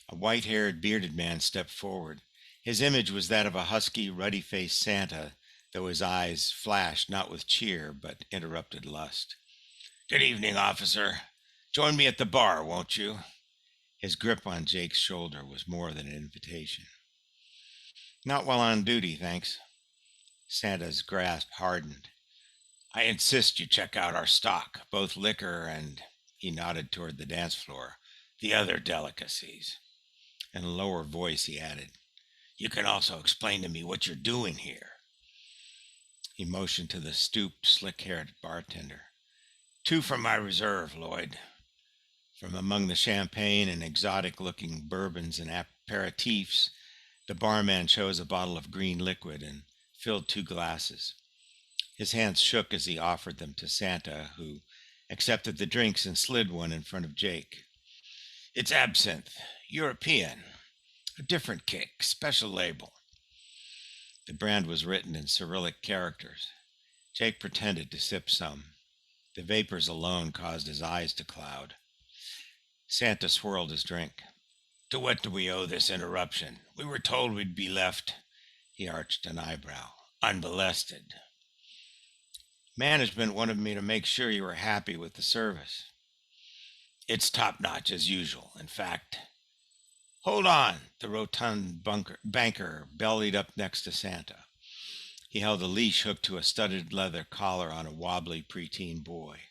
A white-haired, bearded man stepped forward. His image was that of a husky, ruddy-faced Santa, though his eyes flashed not with cheer, but interrupted lust. "Good evening, officer. Join me at the bar, won't you?" His grip on Jake's shoulder was more than an invitation. "Not while on duty, thanks." Santa's grasp hardened. "I insist you check out our stock, both liquor and," he nodded toward the dance floor, "the other delicacies." In a lower voice, he added, "You can also explain to me what you're doing here." He motioned to the stooped, slick-haired bartender. "Two from my reserve, Lloyd." From among the champagne and exotic-looking bourbons and aperitifs, the barman chose a bottle of green liquid and filled 2 glasses. His hands shook as he offered them to Santa, who accepted the drinks and slid one in front of Jake. "It's absinthe, European. A different kick, special label." The brand was written in Cyrillic characters. Jake pretended to sip some. The vapors alone caused his eyes to cloud. Santa swirled his drink. "To what do we owe this interruption? We were told we'd be left," he arched an eyebrow, "unmolested. Management wanted me to make sure you were happy with the service." "It's top-notch as usual. In fact—" "Hold on!" The rotund banker bellied up next to Santa. He held a leash hooked to a studded leather collar on a wobbly preteen boy.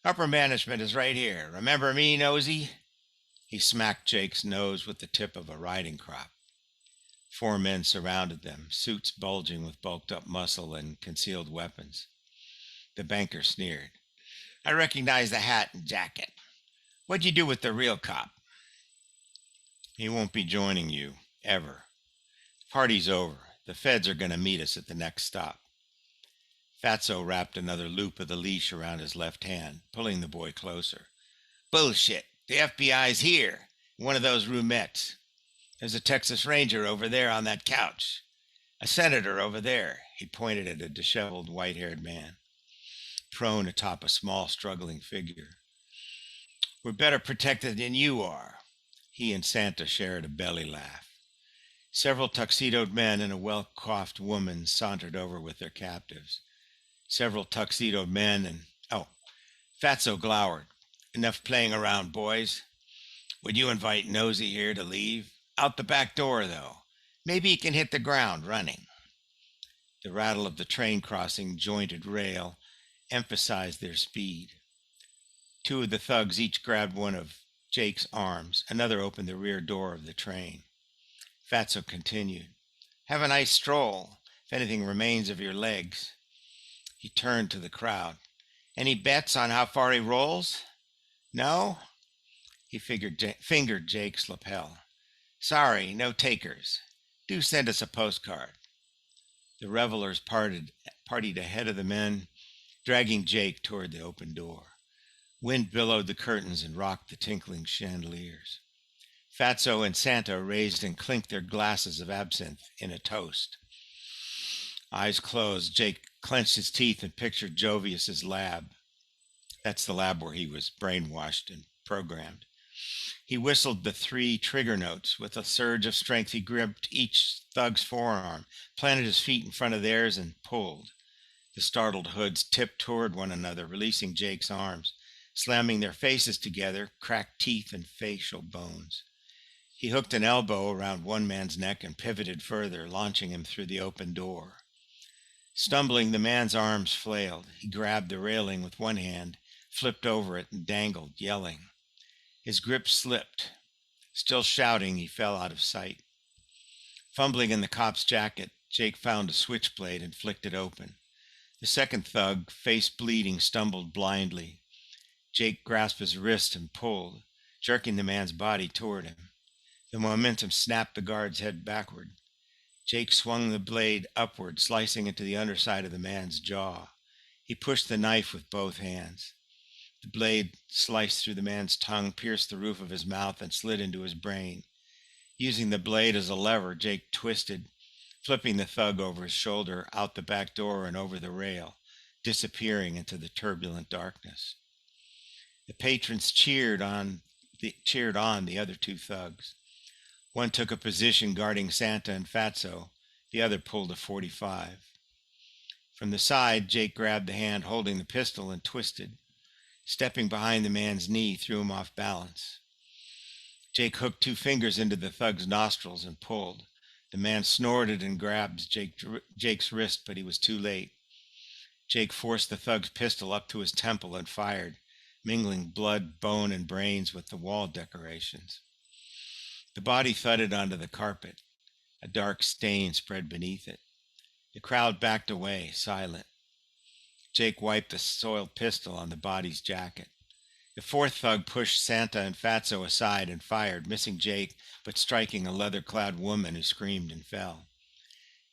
"Upper management is right here. Remember me, nosy?" He smacked Jake's nose with the tip of a riding crop. 4 men surrounded them, suits bulging with bulked-up muscle and concealed weapons. The banker sneered. "I recognize the hat and jacket. What'd you do with the real cop?" "He won't be joining you, ever. The party's over. The feds are going to meet us at the next stop." Fatso wrapped another loop of the leash around his left hand, pulling the boy closer. "Bullshit. The FBI's here. One of those roomettes. There's a Texas Ranger over there on that couch. A senator over there." He pointed at a disheveled, white-haired man, prone atop a small, struggling figure. "We're better protected than you are." He and Santa shared a belly laugh. Several tuxedoed men and a well-coiffed woman sauntered over with their captives. Several tuxedoed men and... Oh, Fatso glowered. "Enough playing around, boys. Would you invite Nosy here to leave? Out the back door, though. Maybe he can hit the ground running." The rattle of the train crossing jointed rail emphasized their speed. 2 of the thugs each grabbed one of Jake's arms. Another opened the rear door of the train. Fatso continued. "Have a nice stroll, if anything remains of your legs." He turned to the crowd. "Any bets on how far he rolls? No?" He fingered Jake's lapel. "Sorry, no takers. Do send us a postcard." The revelers partied ahead of the men, dragging Jake toward the open door. Wind billowed the curtains and rocked the tinkling chandeliers. Fatso and Santa raised and clinked their glasses of absinthe in a toast. Eyes closed, Jake clenched his teeth and pictured Jovius's lab. That's the lab where he was brainwashed and programmed. He whistled the 3 trigger notes. With a surge of strength, he gripped each thug's forearm, planted his feet in front of theirs, and pulled. The startled hoods tipped toward one another, releasing Jake's arms, slamming their faces together, cracked teeth and facial bones. He hooked an elbow around one man's neck and pivoted further, launching him through the open door. Stumbling, the man's arms flailed. He grabbed the railing with one hand, flipped over it, and dangled, yelling. His grip slipped. Still shouting, he fell out of sight. Fumbling in the cop's jacket, Jake found a switchblade and flicked it open. The second thug, face bleeding, stumbled blindly. Jake grasped his wrist and pulled, jerking the man's body toward him. The momentum snapped the guard's head backward. Jake swung the blade upward, slicing into the underside of the man's jaw. He pushed the knife with both hands. The blade sliced through the man's tongue, pierced the roof of his mouth, and slid into his brain. Using the blade as a lever, Jake twisted, flipping the thug over his shoulder, out the back door and over the rail, disappearing into the turbulent darkness. The patrons cheered on the other two thugs. One took a position guarding Santa and Fatso. The other pulled a .45. From the side, Jake grabbed the hand holding the pistol and twisted. Stepping behind the man's knee threw him off balance. Jake hooked 2 fingers into the thug's nostrils and pulled. The man snorted and grabbed Jake's wrist, but he was too late. Jake forced the thug's pistol up to his temple and fired, mingling blood, bone, and brains with the wall decorations. The body thudded onto the carpet. A dark stain spread beneath it. The crowd backed away, silent. Jake wiped the soiled pistol on the body's jacket. The 4th thug pushed Santa and Fatso aside and fired, missing Jake, but striking a leather-clad woman who screamed and fell.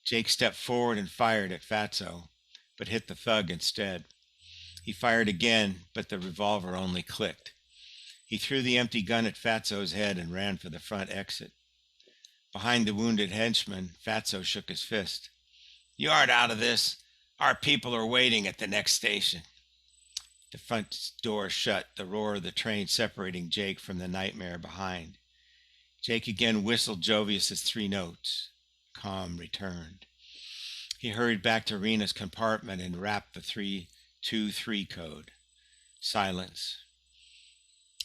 Jake stepped forward and fired at Fatso, but hit the thug instead. He fired again, but the revolver only clicked. He threw the empty gun at Fatso's head and ran for the front exit. Behind the wounded henchman, Fatso shook his fist. "You aren't out of this. Our people are waiting at the next station." The front door shut, the roar of the train separating Jake from the nightmare behind. Jake again whistled Jovius's 3 notes. Calm returned. He hurried back to Rena's compartment and rapped the 323 code. Silence.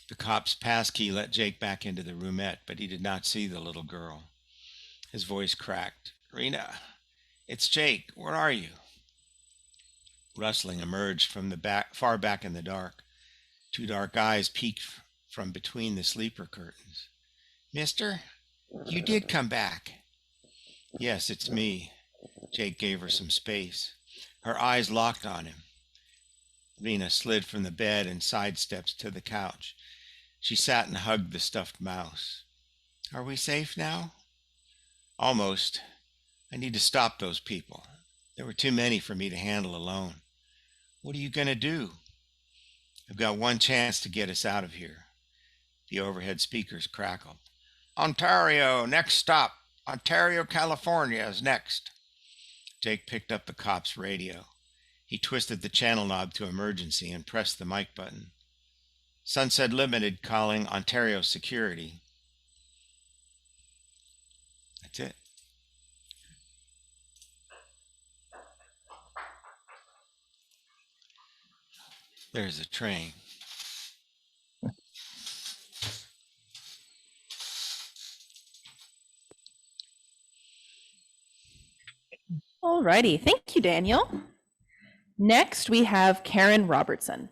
The cop's passkey let Jake back into the roomette, but he did not see the little girl. His voice cracked. "Rena, it's Jake. Where are you?" Rustling emerged from the far back in the dark. 2 dark eyes peeked from between the sleeper curtains. "Mister, you did come back." "Yes, it's me." Jake gave her some space. Her eyes locked on him. Rena slid from the bed and sidestepped to the couch. She sat and hugged the stuffed mouse. "Are we safe now?" "Almost. I need to stop those people. There were too many for me to handle alone." "What are you going to do?" "I've got one chance to get us out of here." The overhead speakers crackled. "Ontario, next stop. Ontario, California is next." Jake picked up the cop's radio. He twisted the channel knob to emergency and pressed the mic button. "Sunset Limited calling Ontario Security." That's it. There's a train. All righty. Thank you, Daniel. Next, we have Karen Robertson.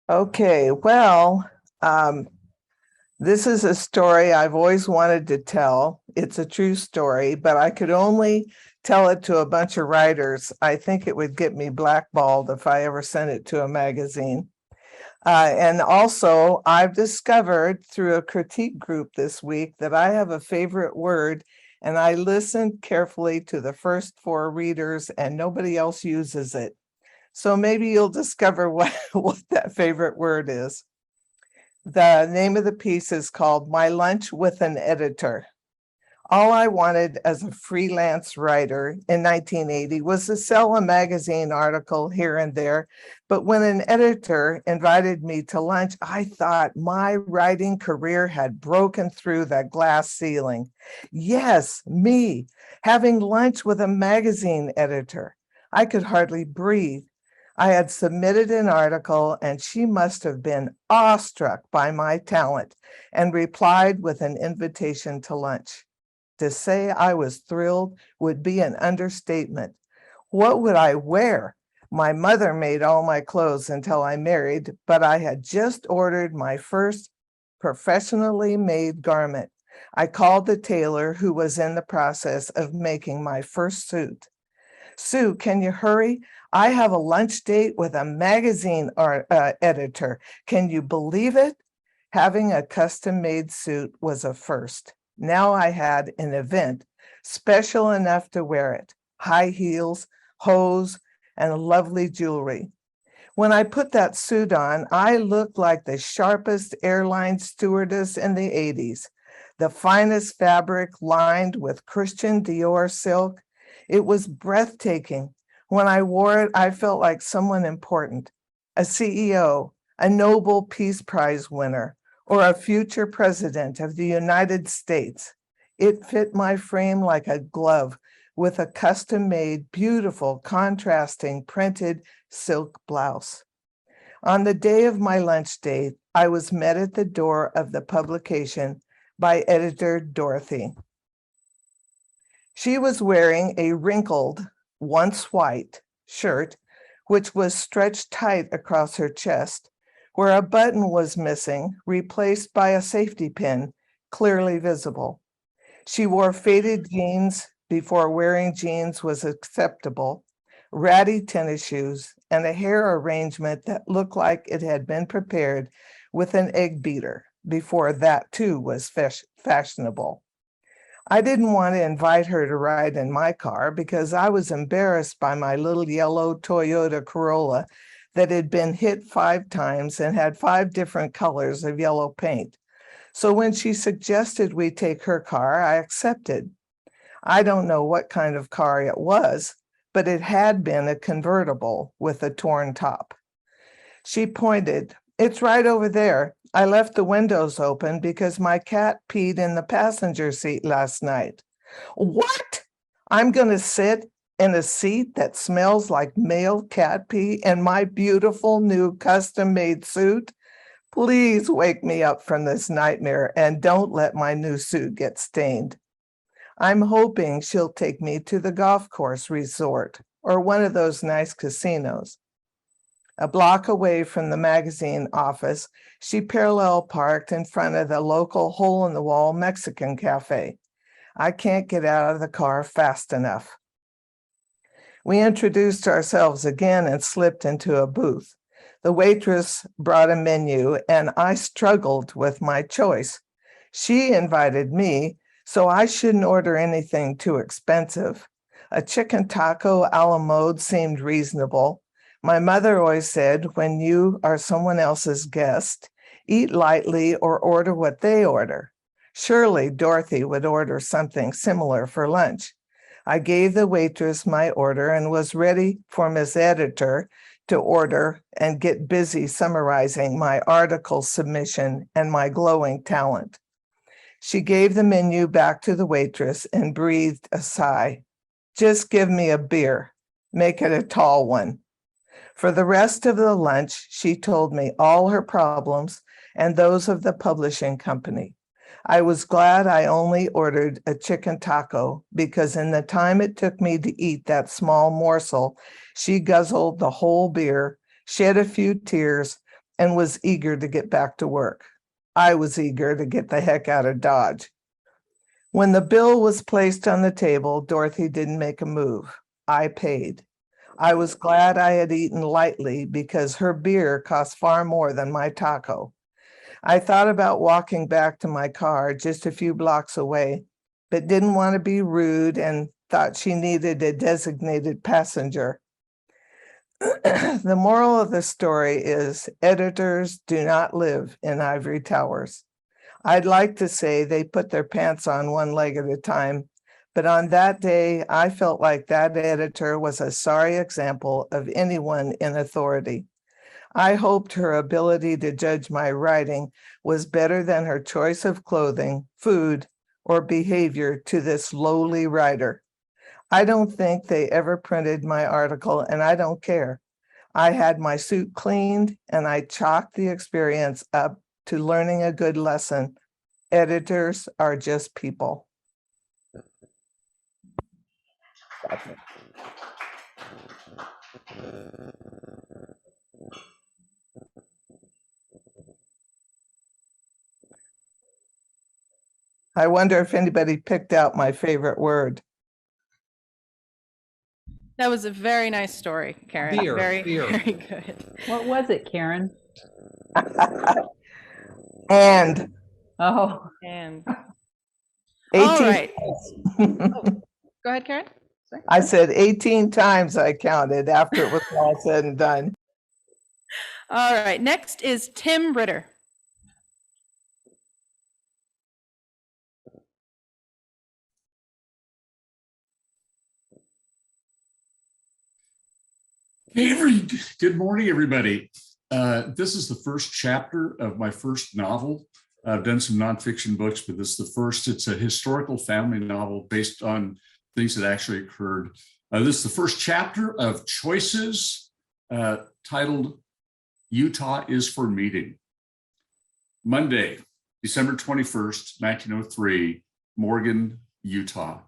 Okay, well, this is a story I've always wanted to tell. It's a true story, but I could only tell it to a bunch of writers. I think it would get me blackballed if I ever sent it to a magazine. And also, I've discovered through a critique group this week that I have a favorite word, and I listened carefully to the first 4 readers, and nobody else uses it. So maybe you'll discover what that favorite word is. The name of the piece is called My Lunch with an Editor. All I wanted as a freelance writer in 1980 was to sell a magazine article here and there. But when an editor invited me to lunch, I thought my writing career had broken through that glass ceiling. Yes, me, having lunch with a magazine editor. I could hardly breathe. I had submitted an article, and she must have been awestruck by my talent and replied with an invitation to lunch. To say I was thrilled would be an understatement. What would I wear? My mother made all my clothes until I married, but I had just ordered my first professionally made garment. I called the tailor who was in the process of making my first suit. "Sue, can you hurry? I have a lunch date with a magazine editor. Can you believe it?" Having a custom-made suit was a first. Now I had an event special enough to wear it. High heels, hose, and lovely jewelry. When I put that suit on, I looked like the sharpest airline stewardess in the 80s. The finest fabric lined with Christian Dior silk. It was breathtaking. When I wore it, I felt like someone important, a CEO, a Nobel Peace Prize winner, or a future president of the United States. It fit my frame like a glove with a custom-made, beautiful, contrasting printed silk blouse. On the day of my lunch date, I was met at the door of the publication by editor Dorothy. She was wearing a wrinkled, once white, shirt, which was stretched tight across her chest, where a button was missing, replaced by a safety pin, clearly visible. She wore faded jeans before wearing jeans was acceptable, ratty tennis shoes, and a hair arrangement that looked like it had been prepared with an egg beater before that too was fashionable. I didn't want to invite her to ride in my car because I was embarrassed by my little yellow Toyota Corolla that had been hit 5 times and had 5 different colors of yellow paint. So when she suggested we take her car, I accepted. I don't know what kind of car it was, but it had been a convertible with a torn top. She pointed, "It's right over there. I left the windows open because my cat peed in the passenger seat last night." What? I'm going to sit in a seat that smells like male cat pee in my beautiful new custom-made suit? Please wake me up from this nightmare and don't let my new suit get stained. I'm hoping she'll take me to the golf course resort or one of those nice casinos. A block away from the magazine office, she parallel parked in front of the local hole-in-the-wall Mexican cafe. I can't get out of the car fast enough. We introduced ourselves again and slipped into a booth. The waitress brought a menu and I struggled with my choice. She invited me, so I shouldn't order anything too expensive. A chicken taco a la mode seemed reasonable. My mother always said, when you are someone else's guest, eat lightly or order what they order. Surely Dorothy would order something similar for lunch. I gave the waitress my order and was ready for Miss Editor to order and get busy summarizing my article submission and my glowing talent. She gave the menu back to the waitress and breathed a sigh. "Just give me a beer. Make it a tall one." For the rest of the lunch, she told me all her problems and those of the publishing company. I was glad I only ordered a chicken taco because in the time it took me to eat that small morsel, she guzzled the whole beer, shed a few tears, and was eager to get back to work. I was eager to get the heck out of Dodge. When the bill was placed on the table, Dorothy didn't make a move. I paid. I was glad I had eaten lightly because her beer cost far more than my taco. I thought about walking back to my car just a few blocks away, but didn't want to be rude and thought she needed a designated passenger. The moral of the story is editors do not live in ivory towers. I'd like to say they put their pants on one leg at a time, but on that day, I felt like that editor was a sorry example of anyone in authority. I hoped her ability to judge my writing was better than her choice of clothing, food, or behavior to this lowly writer. I don't think they ever printed my article, and I don't care. I had my suit cleaned, and I chalked the experience up to learning a good lesson. Editors are just people. I wonder if anybody picked out my favorite word. That was a very nice story, Karen. Beer, Very, beer. very good. What was it, Karen? And Oh, And 18 all right, times. go ahead, Karen. Sorry. I said 18 times I counted after it was all said and done. All right, next is Tim Ritter. Good morning, everybody. This is the first chapter of my first novel. I've done some nonfiction books, but this is the first. It's a historical family novel based on things that actually occurred. This is the first chapter of Choices, titled Utah is for Meeting. Monday, December 21st, 1903, Morgan, Utah.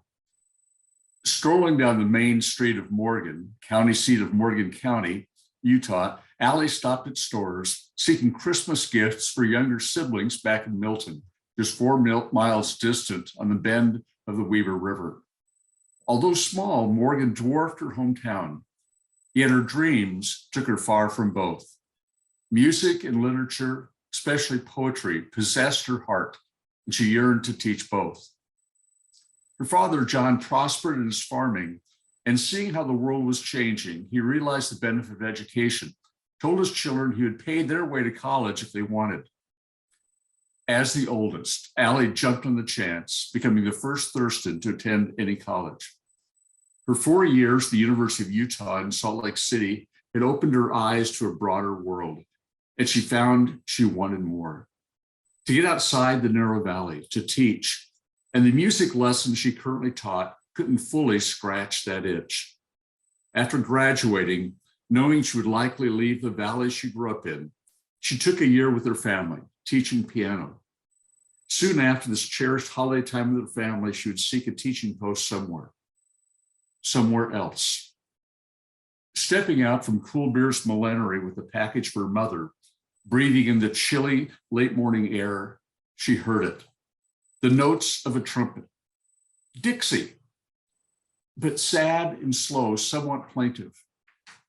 Strolling down the main street of Morgan, county seat of Morgan County, Utah, Allie stopped at stores seeking Christmas gifts for younger siblings back in Milton, just 4 miles distant on the bend of the Weaver River. Although small, Morgan dwarfed her hometown, yet her dreams took her far from both. Music and literature, especially poetry, possessed her heart, and she yearned to teach both. Her father, John, prospered in his farming, and seeing how the world was changing, he realized the benefit of education, told his children he would pay their way to college if they wanted. As the oldest, Allie jumped on the chance, becoming the first Thurston to attend any college. For 4 years, the University of Utah in Salt Lake City had opened her eyes to a broader world, and she found she wanted more. To get outside the narrow valley, to teach, and the music lessons she currently taught couldn't fully scratch that itch. After graduating, knowing she would likely leave the valley she grew up in, she took a year with her family, teaching piano. Soon after this cherished holiday time with her family, she would seek a teaching post somewhere else. Stepping out from Cool Beer's millinery with a package for her mother, breathing in the chilly late morning air, she heard it. The notes of a trumpet. Dixie, but sad and slow, somewhat plaintive.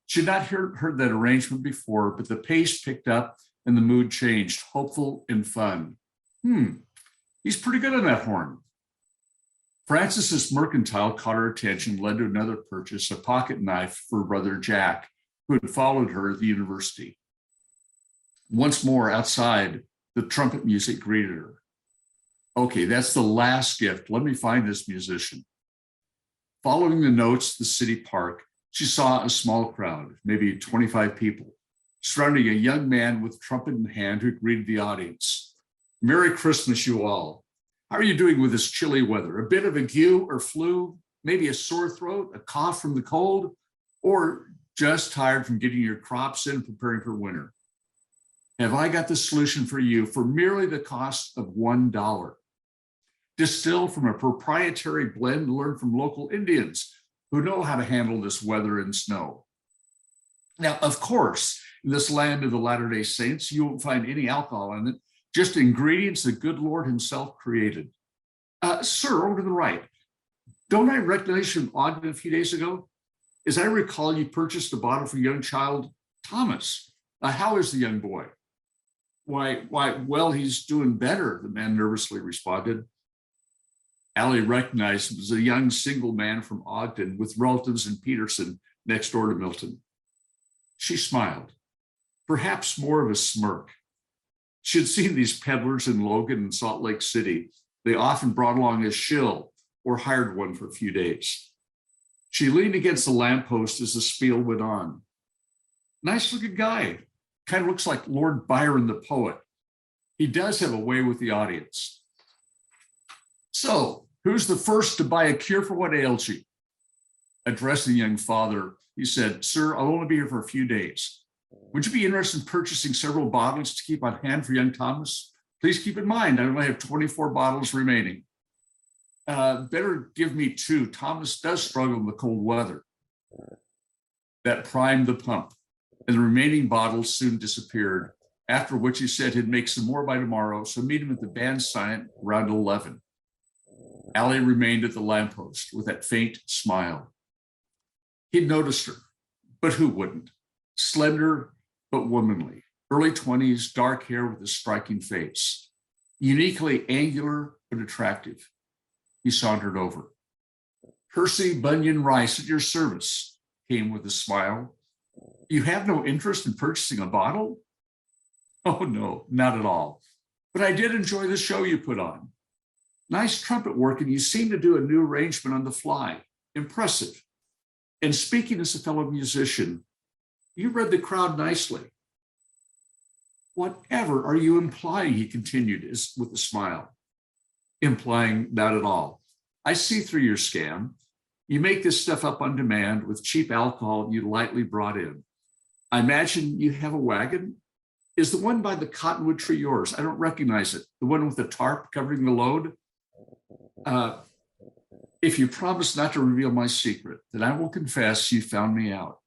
She had not heard that arrangement before, but the pace picked up and the mood changed, hopeful and fun. He's pretty good on that horn. Francis's mercantile caught her attention, led to another purchase, a pocket knife for brother Jack, who had followed her at the university. Once more outside, the trumpet music greeted her. Okay, that's the last gift. Let me find this musician. Following the notes to the city park, she saw a small crowd, maybe 25 people, surrounding a young man with trumpet in hand who greeted the audience. Merry Christmas, you all. How are you doing with this chilly weather? A bit of ague or flu, maybe a sore throat, a cough from the cold, or just tired from getting your crops in, preparing for winter? Have I got the solution for you for merely the cost of $1? Distilled from a proprietary blend learned from local Indians who know how to handle this weather and snow. Now, of course, in this land of the Latter-day Saints, you won't find any alcohol in it, just ingredients the good Lord himself created. Sir, over to the right, don't I recognize you from Ogden a few days ago? As I recall, you purchased a bottle for young child Thomas. How is the young boy? Why, well, he's doing better, the man nervously responded. Allie recognized him as a young single man from Ogden with relatives in Peterson, next door to Milton. She smiled, perhaps more of a smirk. She had seen these peddlers in Logan and Salt Lake City. They often brought along a shill or hired one for a few days. She leaned against the lamppost as the spiel went on. Nice looking guy, kind of looks like Lord Byron the poet. He does have a way with the audience. So, who's the first to buy a cure for what ails you? Addressing the young father, he said, Sir, I'll only be here for a few days. Would you be interested in purchasing several bottles to keep on hand for young Thomas? Please keep in mind, I only have 24 bottles remaining. Better give me 2. Thomas does struggle in the cold weather. That primed the pump, and the remaining bottles soon disappeared, after which he said he'd make some more by tomorrow, so meet him at the bandstand around 11. Allie remained at the lamppost with that faint smile. He'd noticed her, but who wouldn't? Slender, but womanly, early 20s, dark hair with a striking face, uniquely angular, but attractive. He sauntered over. Percy Bunyan Rice at your service, came with a smile. You have no interest in purchasing a bottle? Oh, no, not at all. But I did enjoy the show you put on. Nice trumpet work, and you seem to do a new arrangement on the fly. Impressive. And speaking as a fellow musician, You read the crowd nicely. Whatever are you implying? He continued with a smile. Implying not at all. I see through your scam. You make this stuff up on demand with cheap alcohol you lightly brought in. I imagine you have a wagon. Is the one by the cottonwood tree yours? I don't recognize it. The one with the tarp covering the load? If you promise not to reveal my secret, then I will confess you found me out.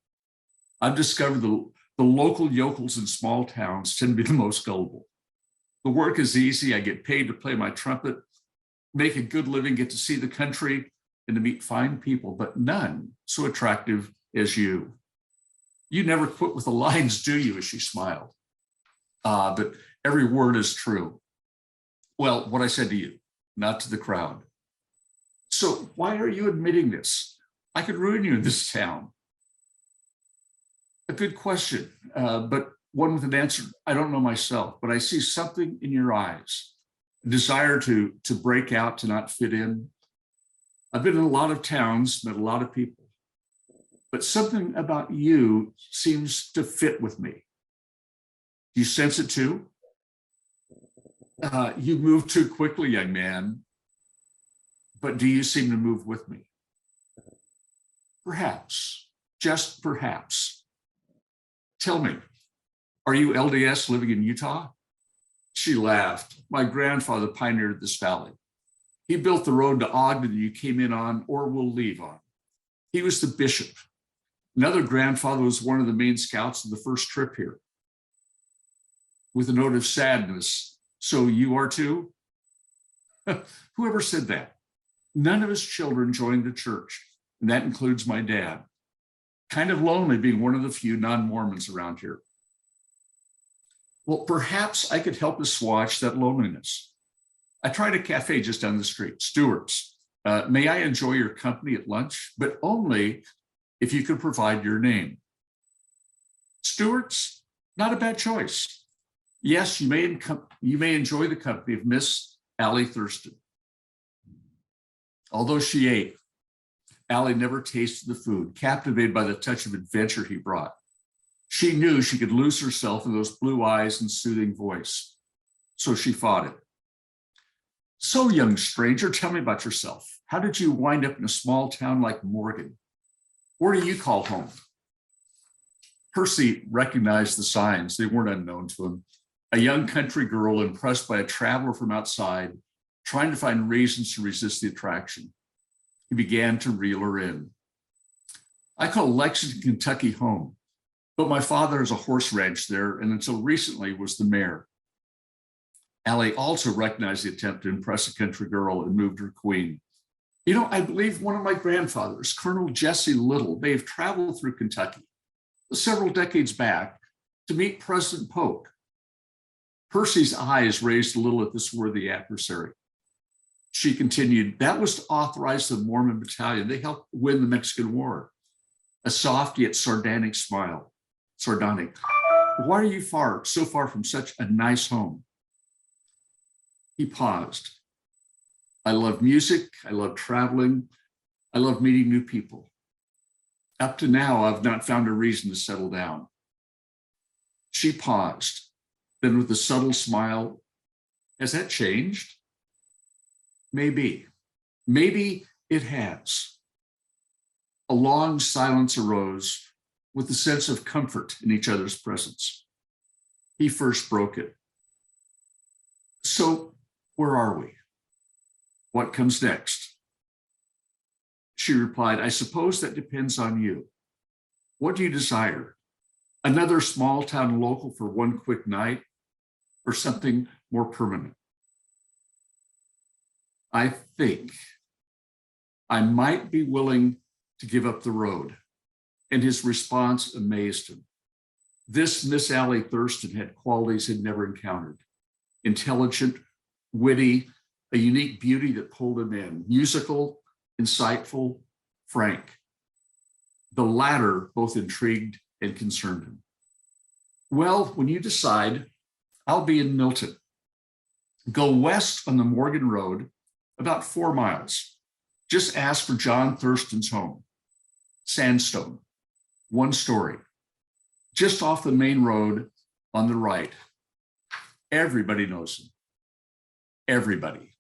I've discovered the local yokels in small towns tend to be the most gullible. The work is easy. I get paid to play my trumpet, make a good living, get to see the country, and to meet fine people, but none so attractive as you. You never quit with the lines, do you? As she smiled. But every word is true. Well, what I said to you, not to the crowd. So why are you admitting this? I could ruin you in this town. A good question, but one with an answer I don't know myself, but I see something in your eyes, a desire to break out, to not fit in. I've been in a lot of towns, met a lot of people, but something about you seems to fit with me. Do you sense it too? You move too quickly, young man, but do you seem to move with me? Perhaps, just perhaps. Tell me, are you LDS living in Utah? She laughed. My grandfather pioneered this valley. He built the road to Ogden that you came in on or will leave on. He was the bishop. Another grandfather was one of the main scouts of the first trip here. With a note of sadness, so you are too? Whoever said that? None of his children joined the church, and that includes my dad. Kind of lonely being one of the few non-Mormons around here. Well, perhaps I could help assuage that loneliness. I tried a cafe just down the street, Stewart's. May I enjoy your company at lunch, but only if you could provide your name. Stewart's, not a bad choice. Yes, you may enjoy the company of Miss Allie Thurston. Although she ate, Allie never tasted the food, captivated by the touch of adventure he brought. She knew she could lose herself in those blue eyes and soothing voice, so she fought it. So, young stranger, tell me about yourself. How did you wind up in a small town like Morgan? Where do you call home? Percy recognized the signs. They weren't unknown to him. A young country girl impressed by a traveler from outside, trying to find reasons to resist the attraction. He began to reel her in. I call Lexington, Kentucky home, but my father has a horse ranch there, and until recently was the mayor. Allie also recognized the attempt to impress a country girl and moved her queen. You know, I believe one of my grandfathers, Colonel Jesse Little, may have traveled through Kentucky several decades back to meet President Polk. Percy's eyes raised a little at this worthy adversary. She continued, that was to authorize the Mormon battalion. They helped win the Mexican War. A soft yet sardonic smile. Sardonic. Why are you so far from such a nice home? He paused. I love music. I love traveling. I love meeting new people. Up to now, I've not found a reason to settle down. She paused. Then with a subtle smile, has that changed? Maybe. Maybe it has. A long silence arose with a sense of comfort in each other's presence. He first broke it. So, where are we? What comes next? She replied, I suppose that depends on you. What do you desire? Another small town local for one quick night, or something more permanent? I think I might be willing to give up the road. And his response amazed him. This Miss Allie Thurston had qualities he'd never encountered. Intelligent, witty, a unique beauty that pulled him in. Musical, insightful, frank. The latter both intrigued and concerned him. Well, when you decide, I'll be in Milton. Go west on the Morgan Road, about 4 miles. Just ask for John Thurston's home. Sandstone, 1 story. just off the main road on the right. Everybody knows him. Everybody.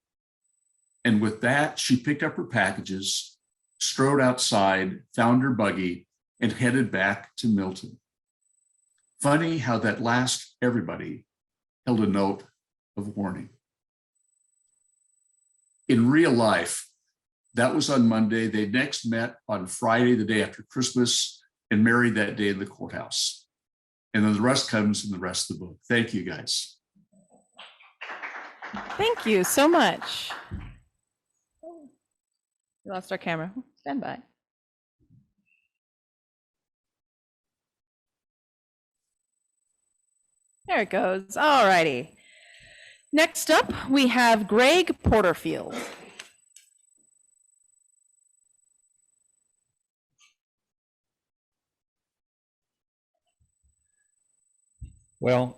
And with that, she picked up her packages, strode outside, found her buggy, and headed back to Milton. Funny how that last everybody held a note of warning. In real life, that was on Monday. They next met on Friday, the day after Christmas, and married that day in the courthouse. And then the rest comes in the rest of the book. Thank you, guys. Thank you so much. We lost our camera. Stand by. There it goes. All righty. Next up, we have Greg Porterfield. Well,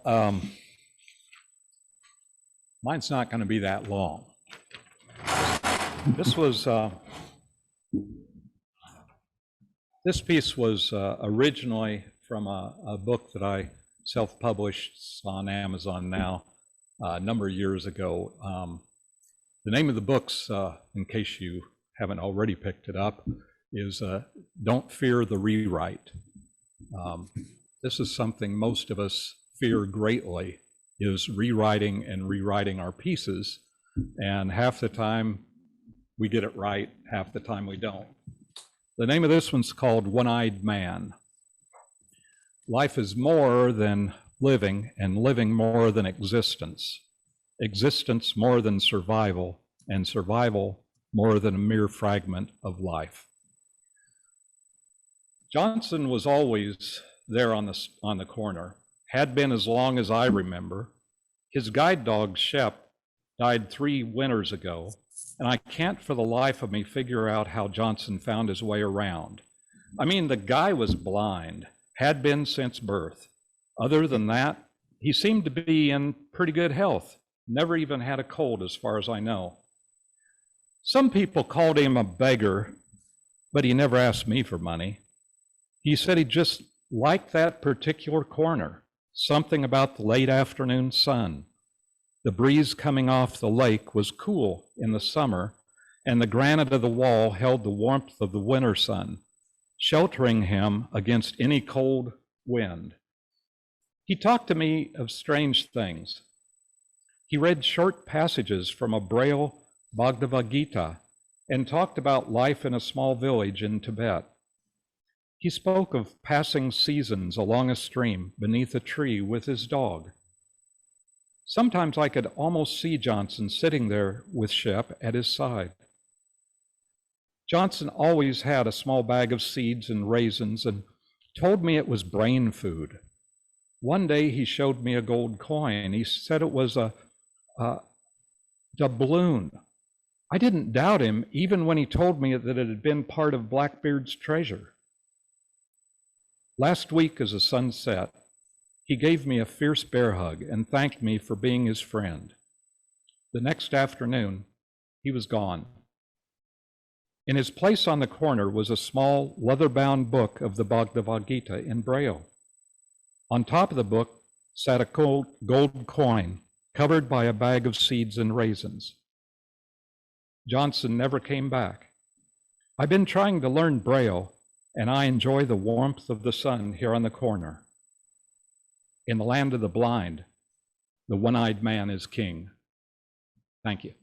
mine's not going to be that long. This piece was originally from a book that I self-published on Amazon now a number of years ago. The name of the books, in case you haven't already picked it up, is Don't Fear the Rewrite. This is something most of us fear greatly, is rewriting and rewriting our pieces. And half the time we get it right, half the time we don't. The name of this one's called One-Eyed Man. Life is more than living, and living more than existence. Existence more than survival, and survival more than a mere fragment of life. Johnson was always there on the corner, had been as long as I remember. His guide dog, Shep, died 3 winters ago, and I can't for the life of me figure out how Johnson found his way around. I mean, the guy was blind, had been since birth. Other than that, he seemed to be in pretty good health, never even had a cold as far as I know. Some people called him a beggar, but he never asked me for money. He said he just liked that particular corner, something about the late afternoon sun. The breeze coming off the lake was cool in the summer, and the granite of the wall held the warmth of the winter sun, sheltering him against any cold wind. He talked to me of strange things. He read short passages from a Braille Bhagavad Gita and talked about life in a small village in Tibet. He spoke of passing seasons along a stream beneath a tree with his dog. Sometimes I could almost see Johnson sitting there with Shep at his side. Johnson always had a small bag of seeds and raisins and told me it was brain food. One day he showed me a gold coin. He said it was a doubloon. I didn't doubt him even when he told me that it had been part of Blackbeard's treasure. Last week as the sun set, he gave me a fierce bear hug and thanked me for being his friend. The next afternoon, he was gone. In his place on the corner was a small leather-bound book of the Bhagavad Gita in Braille. On top of the book sat a gold coin covered by a bag of seeds and raisins. Johnson never came back. I've been trying to learn Braille, and I enjoy the warmth of the sun here on the corner. In the land of the blind, the one-eyed man is king. Thank you.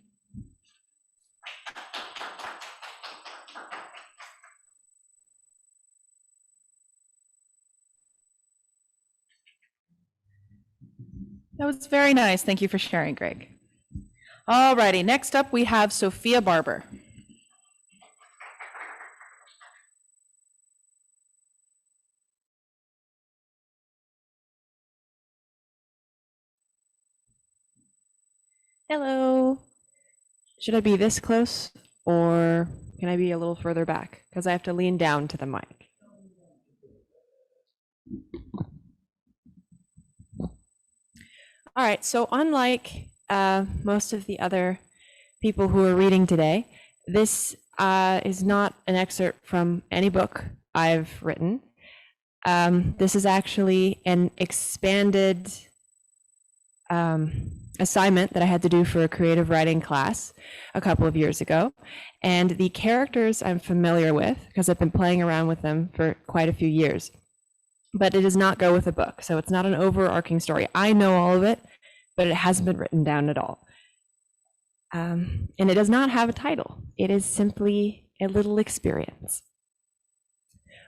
That was very nice. Thank you for sharing, Greg. All righty, next up we have Sophia Barber. Hello. Should I be this close or can I be a little further back? Because I have to lean down to the mic. All right, so unlike most of the other people who are reading today, this is not an excerpt from any book I've written. This is actually an expanded assignment that I had to do for a creative writing class a couple of years ago. And the characters I'm familiar with because I've been playing around with them for quite a few years. But it does not go with a book. So it's not an overarching story. I know all of it, but it hasn't been written down at all. And it does not have a title. It is simply a little experience.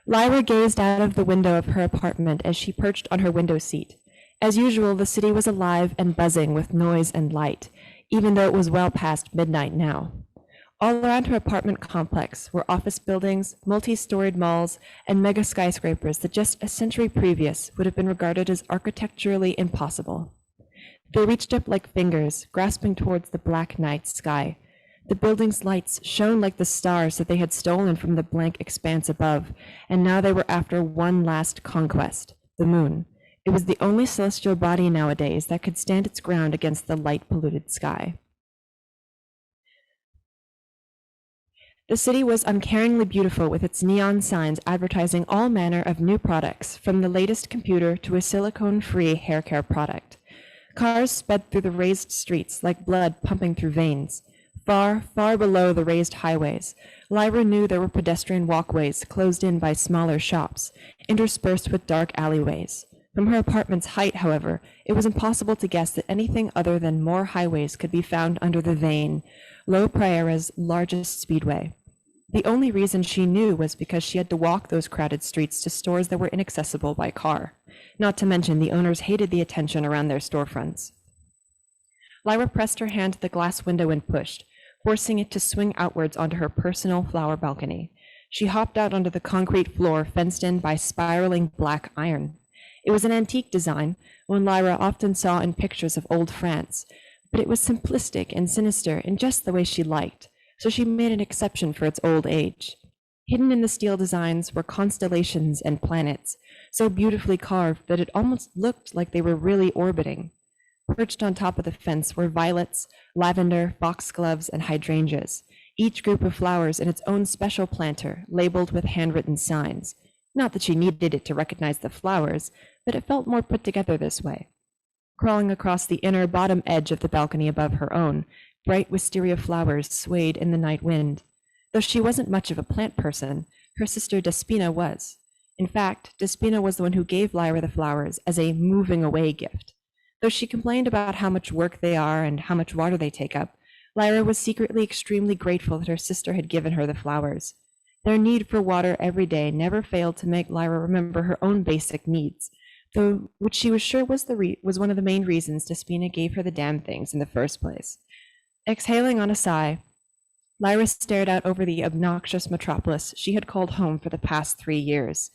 Lyra gazed out of the window of her apartment as she perched on her window seat. As usual, the city was alive and buzzing with noise and light, even though it was well past midnight now. All around her apartment complex were office buildings, multi-storied malls, and mega skyscrapers that just a century previous would have been regarded as architecturally impossible. They reached up like fingers, grasping towards the black night sky. The building's lights shone like the stars that they had stolen from the blank expanse above, and now they were after one last conquest, the moon. It was the only celestial body nowadays that could stand its ground against the light-polluted sky. The city was uncaringly beautiful with its neon signs advertising all manner of new products, from the latest computer to a silicone-free hair care product. Cars sped through the raised streets like blood pumping through veins. Far, far below the raised highways, Lyra knew there were pedestrian walkways closed in by smaller shops, interspersed with dark alleyways. From her apartment's height, however, it was impossible to guess that anything other than more highways could be found under the Vein, Lo Praera's largest speedway. The only reason she knew was because she had to walk those crowded streets to stores that were inaccessible by car. Not to mention the owners hated the attention around their storefronts. Lyra pressed her hand to the glass window and pushed, forcing it to swing outwards onto her personal flower balcony. She hopped out onto the concrete floor fenced in by spiraling black iron. It was an antique design, one Lyra often saw in pictures of old France, but it was simplistic and sinister in just the way she liked, so she made an exception for its old age. Hidden in the steel designs were constellations and planets, so beautifully carved that it almost looked like they were really orbiting. Perched on top of the fence were violets, lavender, foxgloves, and hydrangeas, each group of flowers in its own special planter, labeled with handwritten signs. Not that she needed it to recognize the flowers, but it felt more put together this way. Crawling across the inner bottom edge of the balcony above her own, bright wisteria flowers swayed in the night wind. Though she wasn't much of a plant person, her sister Despina was. In fact, Despina was the one who gave Lyra the flowers as a moving away gift. Though she complained about how much work they are and how much water they take up, Lyra was secretly extremely grateful that her sister had given her the flowers. Their need for water every day never failed to make Lyra remember her own basic needs, though which she was sure was one of the main reasons Despina gave her the damn things in the first place. Exhaling on a sigh, Lyra stared out over the obnoxious metropolis she had called home for the past 3 years.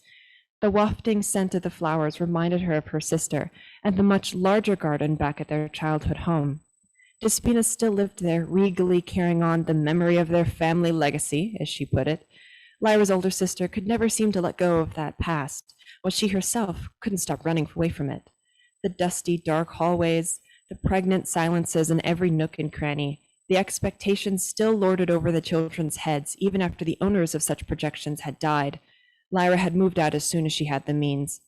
The wafting scent of the flowers reminded her of her sister and the much larger garden back at their childhood home. Despina still lived there, regally carrying on the memory of their family legacy, as she put it. Lyra's older sister could never seem to let go of that past, while she herself couldn't stop running away from it. The dusty, dark hallways, the pregnant silences in every nook and cranny, the expectations still lorded over the children's heads even after the owners of such projections had died. Lyra had moved out as soon as she had the means.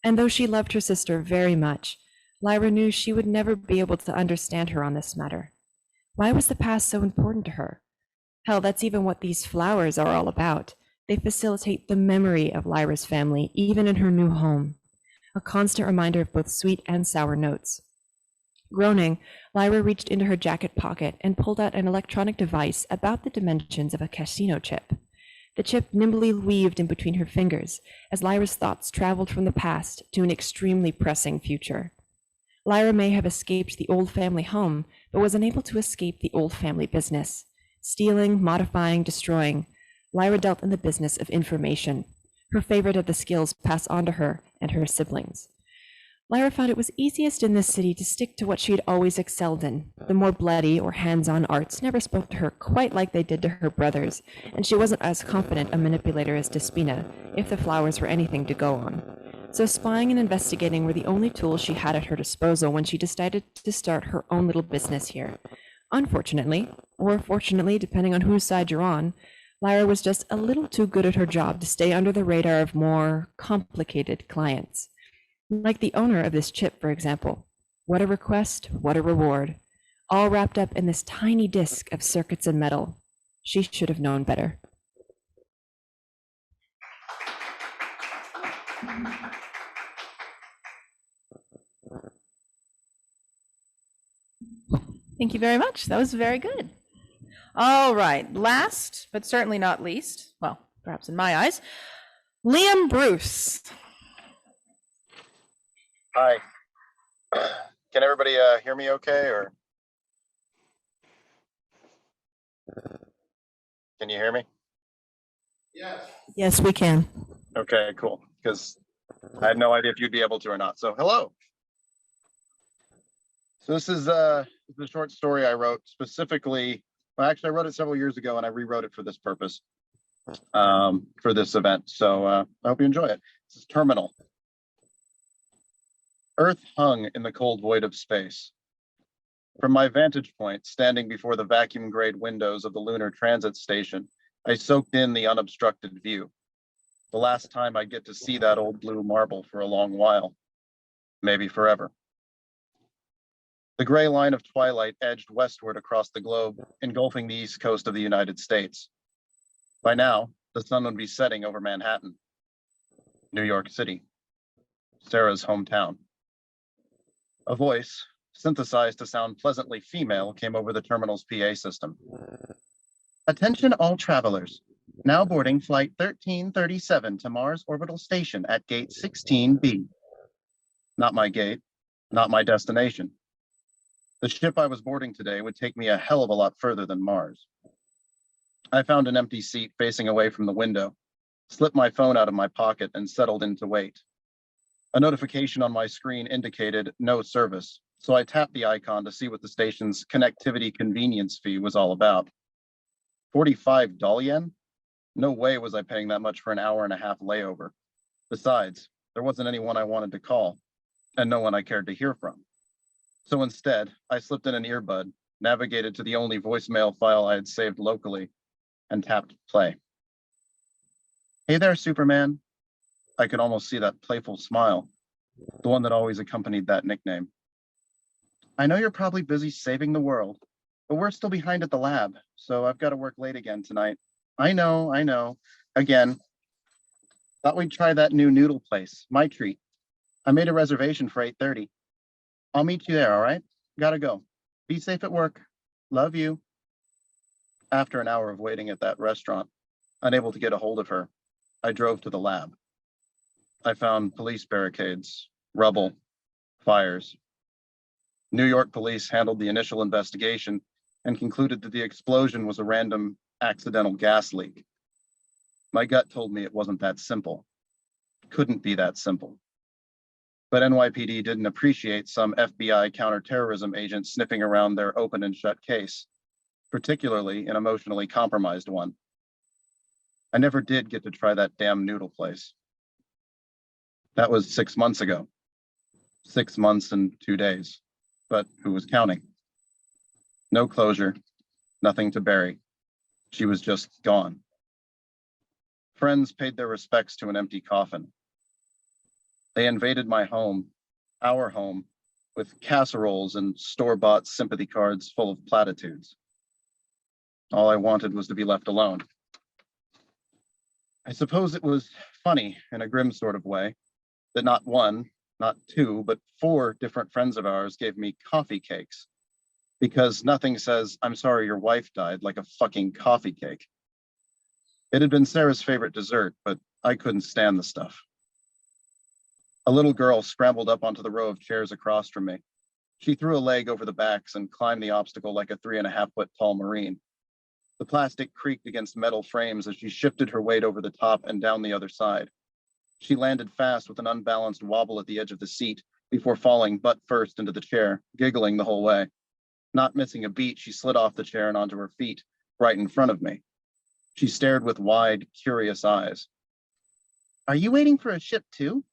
And though she loved her sister very much, Lyra knew she would never be able to understand her on this matter. Why was the past so important to her? Hell, that's even what these flowers are all about. They facilitate the memory of Lyra's family, even in her new home. A constant reminder of both sweet and sour notes. Groaning, Lyra reached into her jacket pocket and pulled out an electronic device about the dimensions of a casino chip. The chip nimbly weaved in between her fingers as Lyra's thoughts traveled from the past to an extremely pressing future. Lyra may have escaped the old family home, but was unable to escape the old family business. Stealing, modifying, destroying, Lyra dealt in the business of information, her favorite of the skills passed on to her and her siblings. Lyra found it was easiest in this city to stick to what she had always excelled in. The more bloody or hands-on arts never spoke to her quite like they did to her brothers, and she wasn't as confident a manipulator as Despina, if the flowers were anything to go on. So spying and investigating were the only tools she had at her disposal when she decided to start her own little business here. Unfortunately, or fortunately, depending on whose side you're on, Lyra was just a little too good at her job to stay under the radar of more complicated clients. Like the owner of this chip, for example. What a request, what a reward. All wrapped up in this tiny disc of circuits and metal. She should have known better. Thank you very much. That was very good. All right, last, but certainly not least, well, perhaps in my eyes, Liam Bruce. Hi. Can everybody hear me okay, or can you hear me? Yes, we can. Okay, cool. Because I had no idea if you'd be able to or not. So hello. So this is the short story I wrote specifically. Well, actually, I wrote it several years ago and I rewrote it for this purpose, for this event. So I hope you enjoy it. This is Terminal. Earth hung in the cold void of space. From my vantage point, standing before the vacuum grade windows of the lunar transit station, I soaked in the unobstructed view. The last time I get to see that old blue marble for a long while, maybe forever. The gray line of twilight edged westward across the globe, engulfing the east coast of the United States. By now, the sun would be setting over Manhattan, New York City, Sarah's hometown. A voice, synthesized to sound pleasantly female, came over the terminal's PA system. Attention all travelers. Now boarding flight 1337 to Mars Orbital Station at gate 16B. Not my gate, not my destination. The ship I was boarding today would take me a hell of a lot further than Mars. I found an empty seat facing away from the window, slipped my phone out of my pocket and settled in to wait. A notification on my screen indicated no service, so I tapped the icon to see what the station's connectivity convenience fee was all about. 45 yen? No way was I paying that much for an hour and a half layover. Besides, there wasn't anyone I wanted to call, and no one I cared to hear from. So instead, I slipped in an earbud, navigated to the only voicemail file I had saved locally, and tapped play. Hey there, Superman. I could almost see that playful smile, the one that always accompanied that nickname. I know you're probably busy saving the world, but we're still behind at the lab, so I've got to work late again tonight. I know. Again, thought we'd try that new noodle place, My Treat. I made a reservation for 8:30. I'll meet you there, all right? Gotta go. Be safe at work. Love you. After an hour of waiting at that restaurant, unable to get a hold of her, I drove to the lab. I found police barricades, rubble, fires. New York police handled the initial investigation and concluded that the explosion was a random accidental gas leak. My gut told me it wasn't that simple. Couldn't be that simple. But NYPD didn't appreciate some FBI counterterrorism agent sniffing around their open and shut case, particularly an emotionally compromised one. I never did get to try that damn noodle place. That was 6 months ago. 6 months and 2 days. But who was counting? No closure, nothing to bury. She was just gone. Friends paid their respects to an empty coffin. They invaded my home, our home, with casseroles and store-bought sympathy cards full of platitudes. All I wanted was to be left alone. I suppose it was funny in a grim sort of way that not one, not two, but 4 different friends of ours gave me coffee cakes, because nothing says, I'm sorry your wife died, like a fucking coffee cake. It had been Sarah's favorite dessert, but I couldn't stand the stuff. A little girl scrambled up onto the row of chairs across from me. She threw a leg over the backs and climbed the obstacle like a 3.5-foot tall Marine. The plastic creaked against metal frames as she shifted her weight over the top and down the other side. She landed fast with an unbalanced wobble at the edge of the seat before falling butt first into the chair, giggling the whole way. Not missing a beat, she slid off the chair and onto her feet, right in front of me. She stared with wide, curious eyes. Are you waiting for a ship too?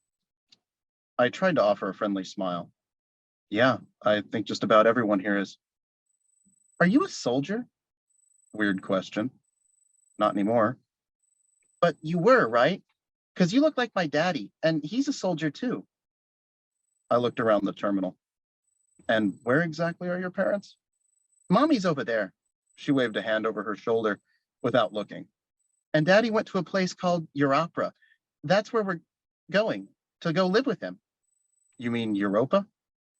I tried to offer a friendly smile. Yeah, I think just about everyone here is. Are you a soldier? Weird question. not anymore. But you were, right? Because you look like my daddy, and he's a soldier too. I looked around the terminal. And where exactly are your parents? Mommy's over there. She waved a hand over her shoulder without looking. And Daddy went to a place called Europa. That's where we're going, to go live with him. You mean Europa?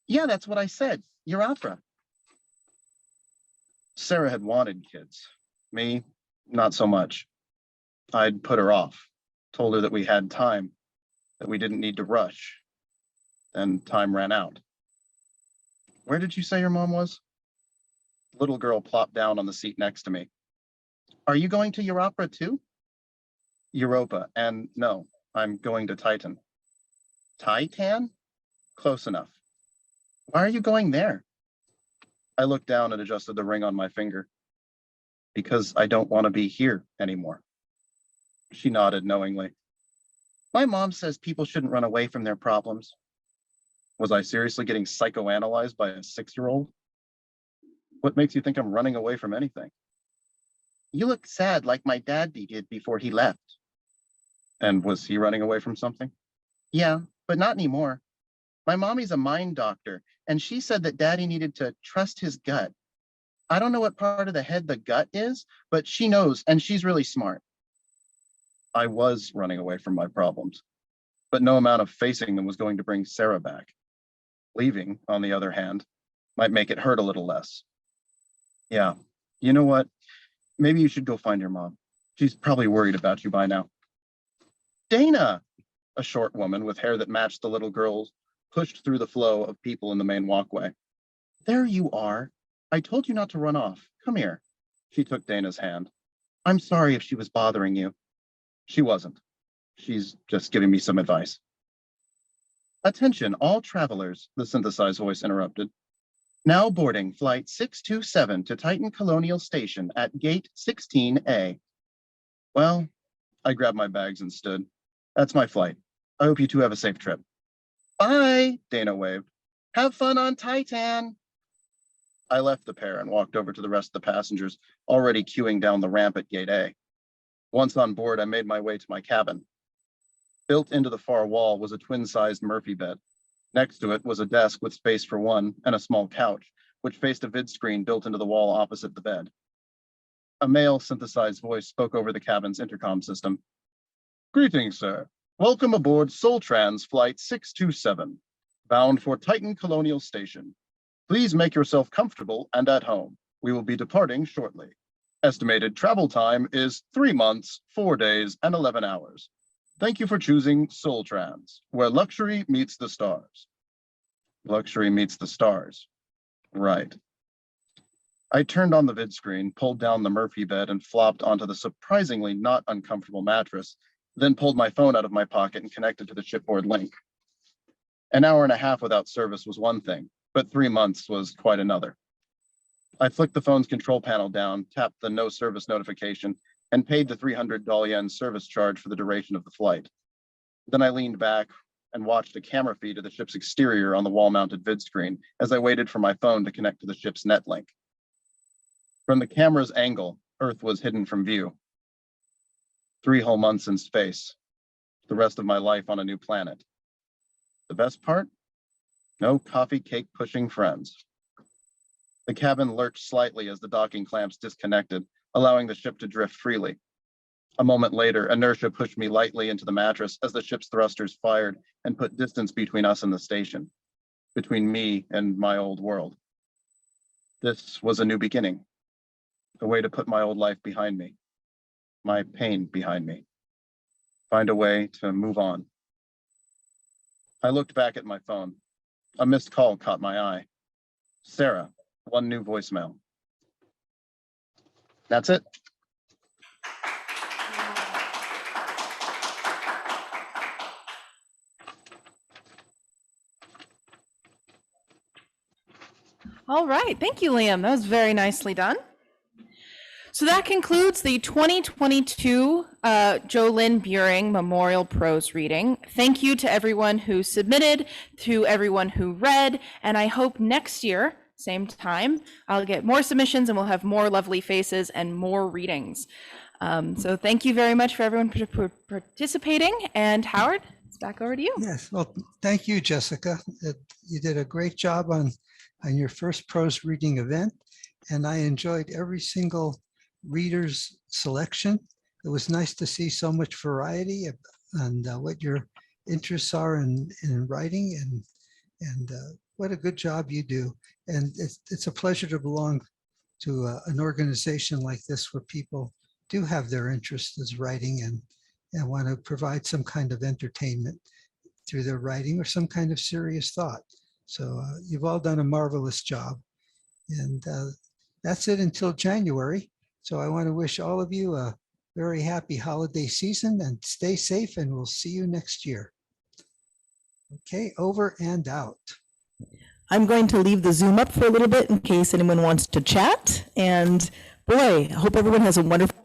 Yeah, that's what I said, Europa. Sarah had wanted kids. Me, not so much. I'd put her off, told her that we had time, that we didn't need to rush. Then time ran out. Where did you say your mom was? Little girl plopped down on the seat next to me. Are you going to Europa too? Europa, and no, I'm going to Titan. Titan? Close enough. Why are you going there? I looked down and adjusted the ring on my finger. Because I don't want to be here anymore. She nodded knowingly. My mom says people shouldn't run away from their problems. Was I seriously getting psychoanalyzed by a 6-year-old? What makes you think I'm running away from anything? You look sad like my dad did before he left. And was he running away from something? Yeah, but not anymore. My mommy's a mind doctor, and she said that Daddy needed to trust his gut. I don't know what part of the head the gut is, but she knows, and she's really smart. I was running away from my problems, but no amount of facing them was going to bring Sarah back. Leaving, on the other hand, might make it hurt a little less. Yeah, you know what? Maybe you should go find your mom. She's probably worried about you by now. Dana, a short woman with hair that matched the little girl's, pushed through the flow of people in the main walkway. There you are. I told you not to run off. Come here. She took Dana's hand. I'm sorry if she was bothering you. She wasn't. She's just giving me some advice. Attention, all travelers, the synthesized voice interrupted. Now boarding flight 627 to Titan Colonial Station at gate 16A. Well, I grabbed my bags and stood. That's my flight. I hope you two have a safe trip. Bye, Dana waved. Have fun on Titan. I left the pair and walked over to the rest of the passengers, already queuing down the ramp at gate A. Once on board, I made my way to my cabin. Built into the far wall was a twin-sized Murphy bed. Next to it was a desk with space for one and a small couch, which faced a vid screen built into the wall opposite the bed. A male synthesized voice spoke over the cabin's intercom system. Greetings, sir. Welcome aboard Soltrans Flight 627, bound for Titan Colonial Station. Please make yourself comfortable and at home. We will be departing shortly. Estimated travel time is 3 months, 4 days, and 11 hours. Thank you for choosing Soltrans, where luxury meets the stars. Luxury meets the stars. Right. I turned on the vid screen, pulled down the Murphy bed, and flopped onto the surprisingly not uncomfortable mattress, then pulled my phone out of my pocket and connected to the shipboard link. An hour and a half without service was one thing, but 3 months was quite another. I flicked the phone's control panel down, tapped the no service notification, and paid the 300 yen service charge for the duration of the flight. Then I leaned back and watched a camera feed of the ship's exterior on the wall-mounted vid screen as I waited for my phone to connect to the ship's net link. From the camera's angle, Earth was hidden from view. 3 whole months in space, the rest of my life on a new planet. The best part? No coffee cake pushing friends. The cabin lurched slightly as the docking clamps disconnected, allowing the ship to drift freely. A moment later, inertia pushed me lightly into the mattress as the ship's thrusters fired and put distance between us and the station, between me and my old world. This was a new beginning, a way to put my old life behind me, my pain behind me, find a way to move on. I looked back at my phone. A missed call caught my eye. Sarah, 1 new voicemail. That's it. All right, thank you, Liam. That was very nicely done. So that concludes the 2022 JoLynne Buehring Memorial Prose Reading. Thank you to everyone who submitted, to everyone who read, and I hope next year, same time, I'll get more submissions and we'll have more lovely faces and more readings. So thank you very much for everyone participating. And Howard, it's back over to you. Yes, well, thank you, Jessica. You did a great job on your first prose reading event, and I enjoyed every single reader's selection. It was nice to see so much variety and what your interests are in writing, and what a good job you do. And it's a pleasure to belong to an organization like this where people do have their interest as writing and want to provide some kind of entertainment through their writing or some kind of serious thought. So you've all done a marvelous job. And that's it until January. So I want to wish all of you a very happy holiday season and stay safe, and we'll see you next year. Okay, over and out. I'm going to leave the Zoom up for a little bit in case anyone wants to chat. And boy, I hope everyone has a wonderful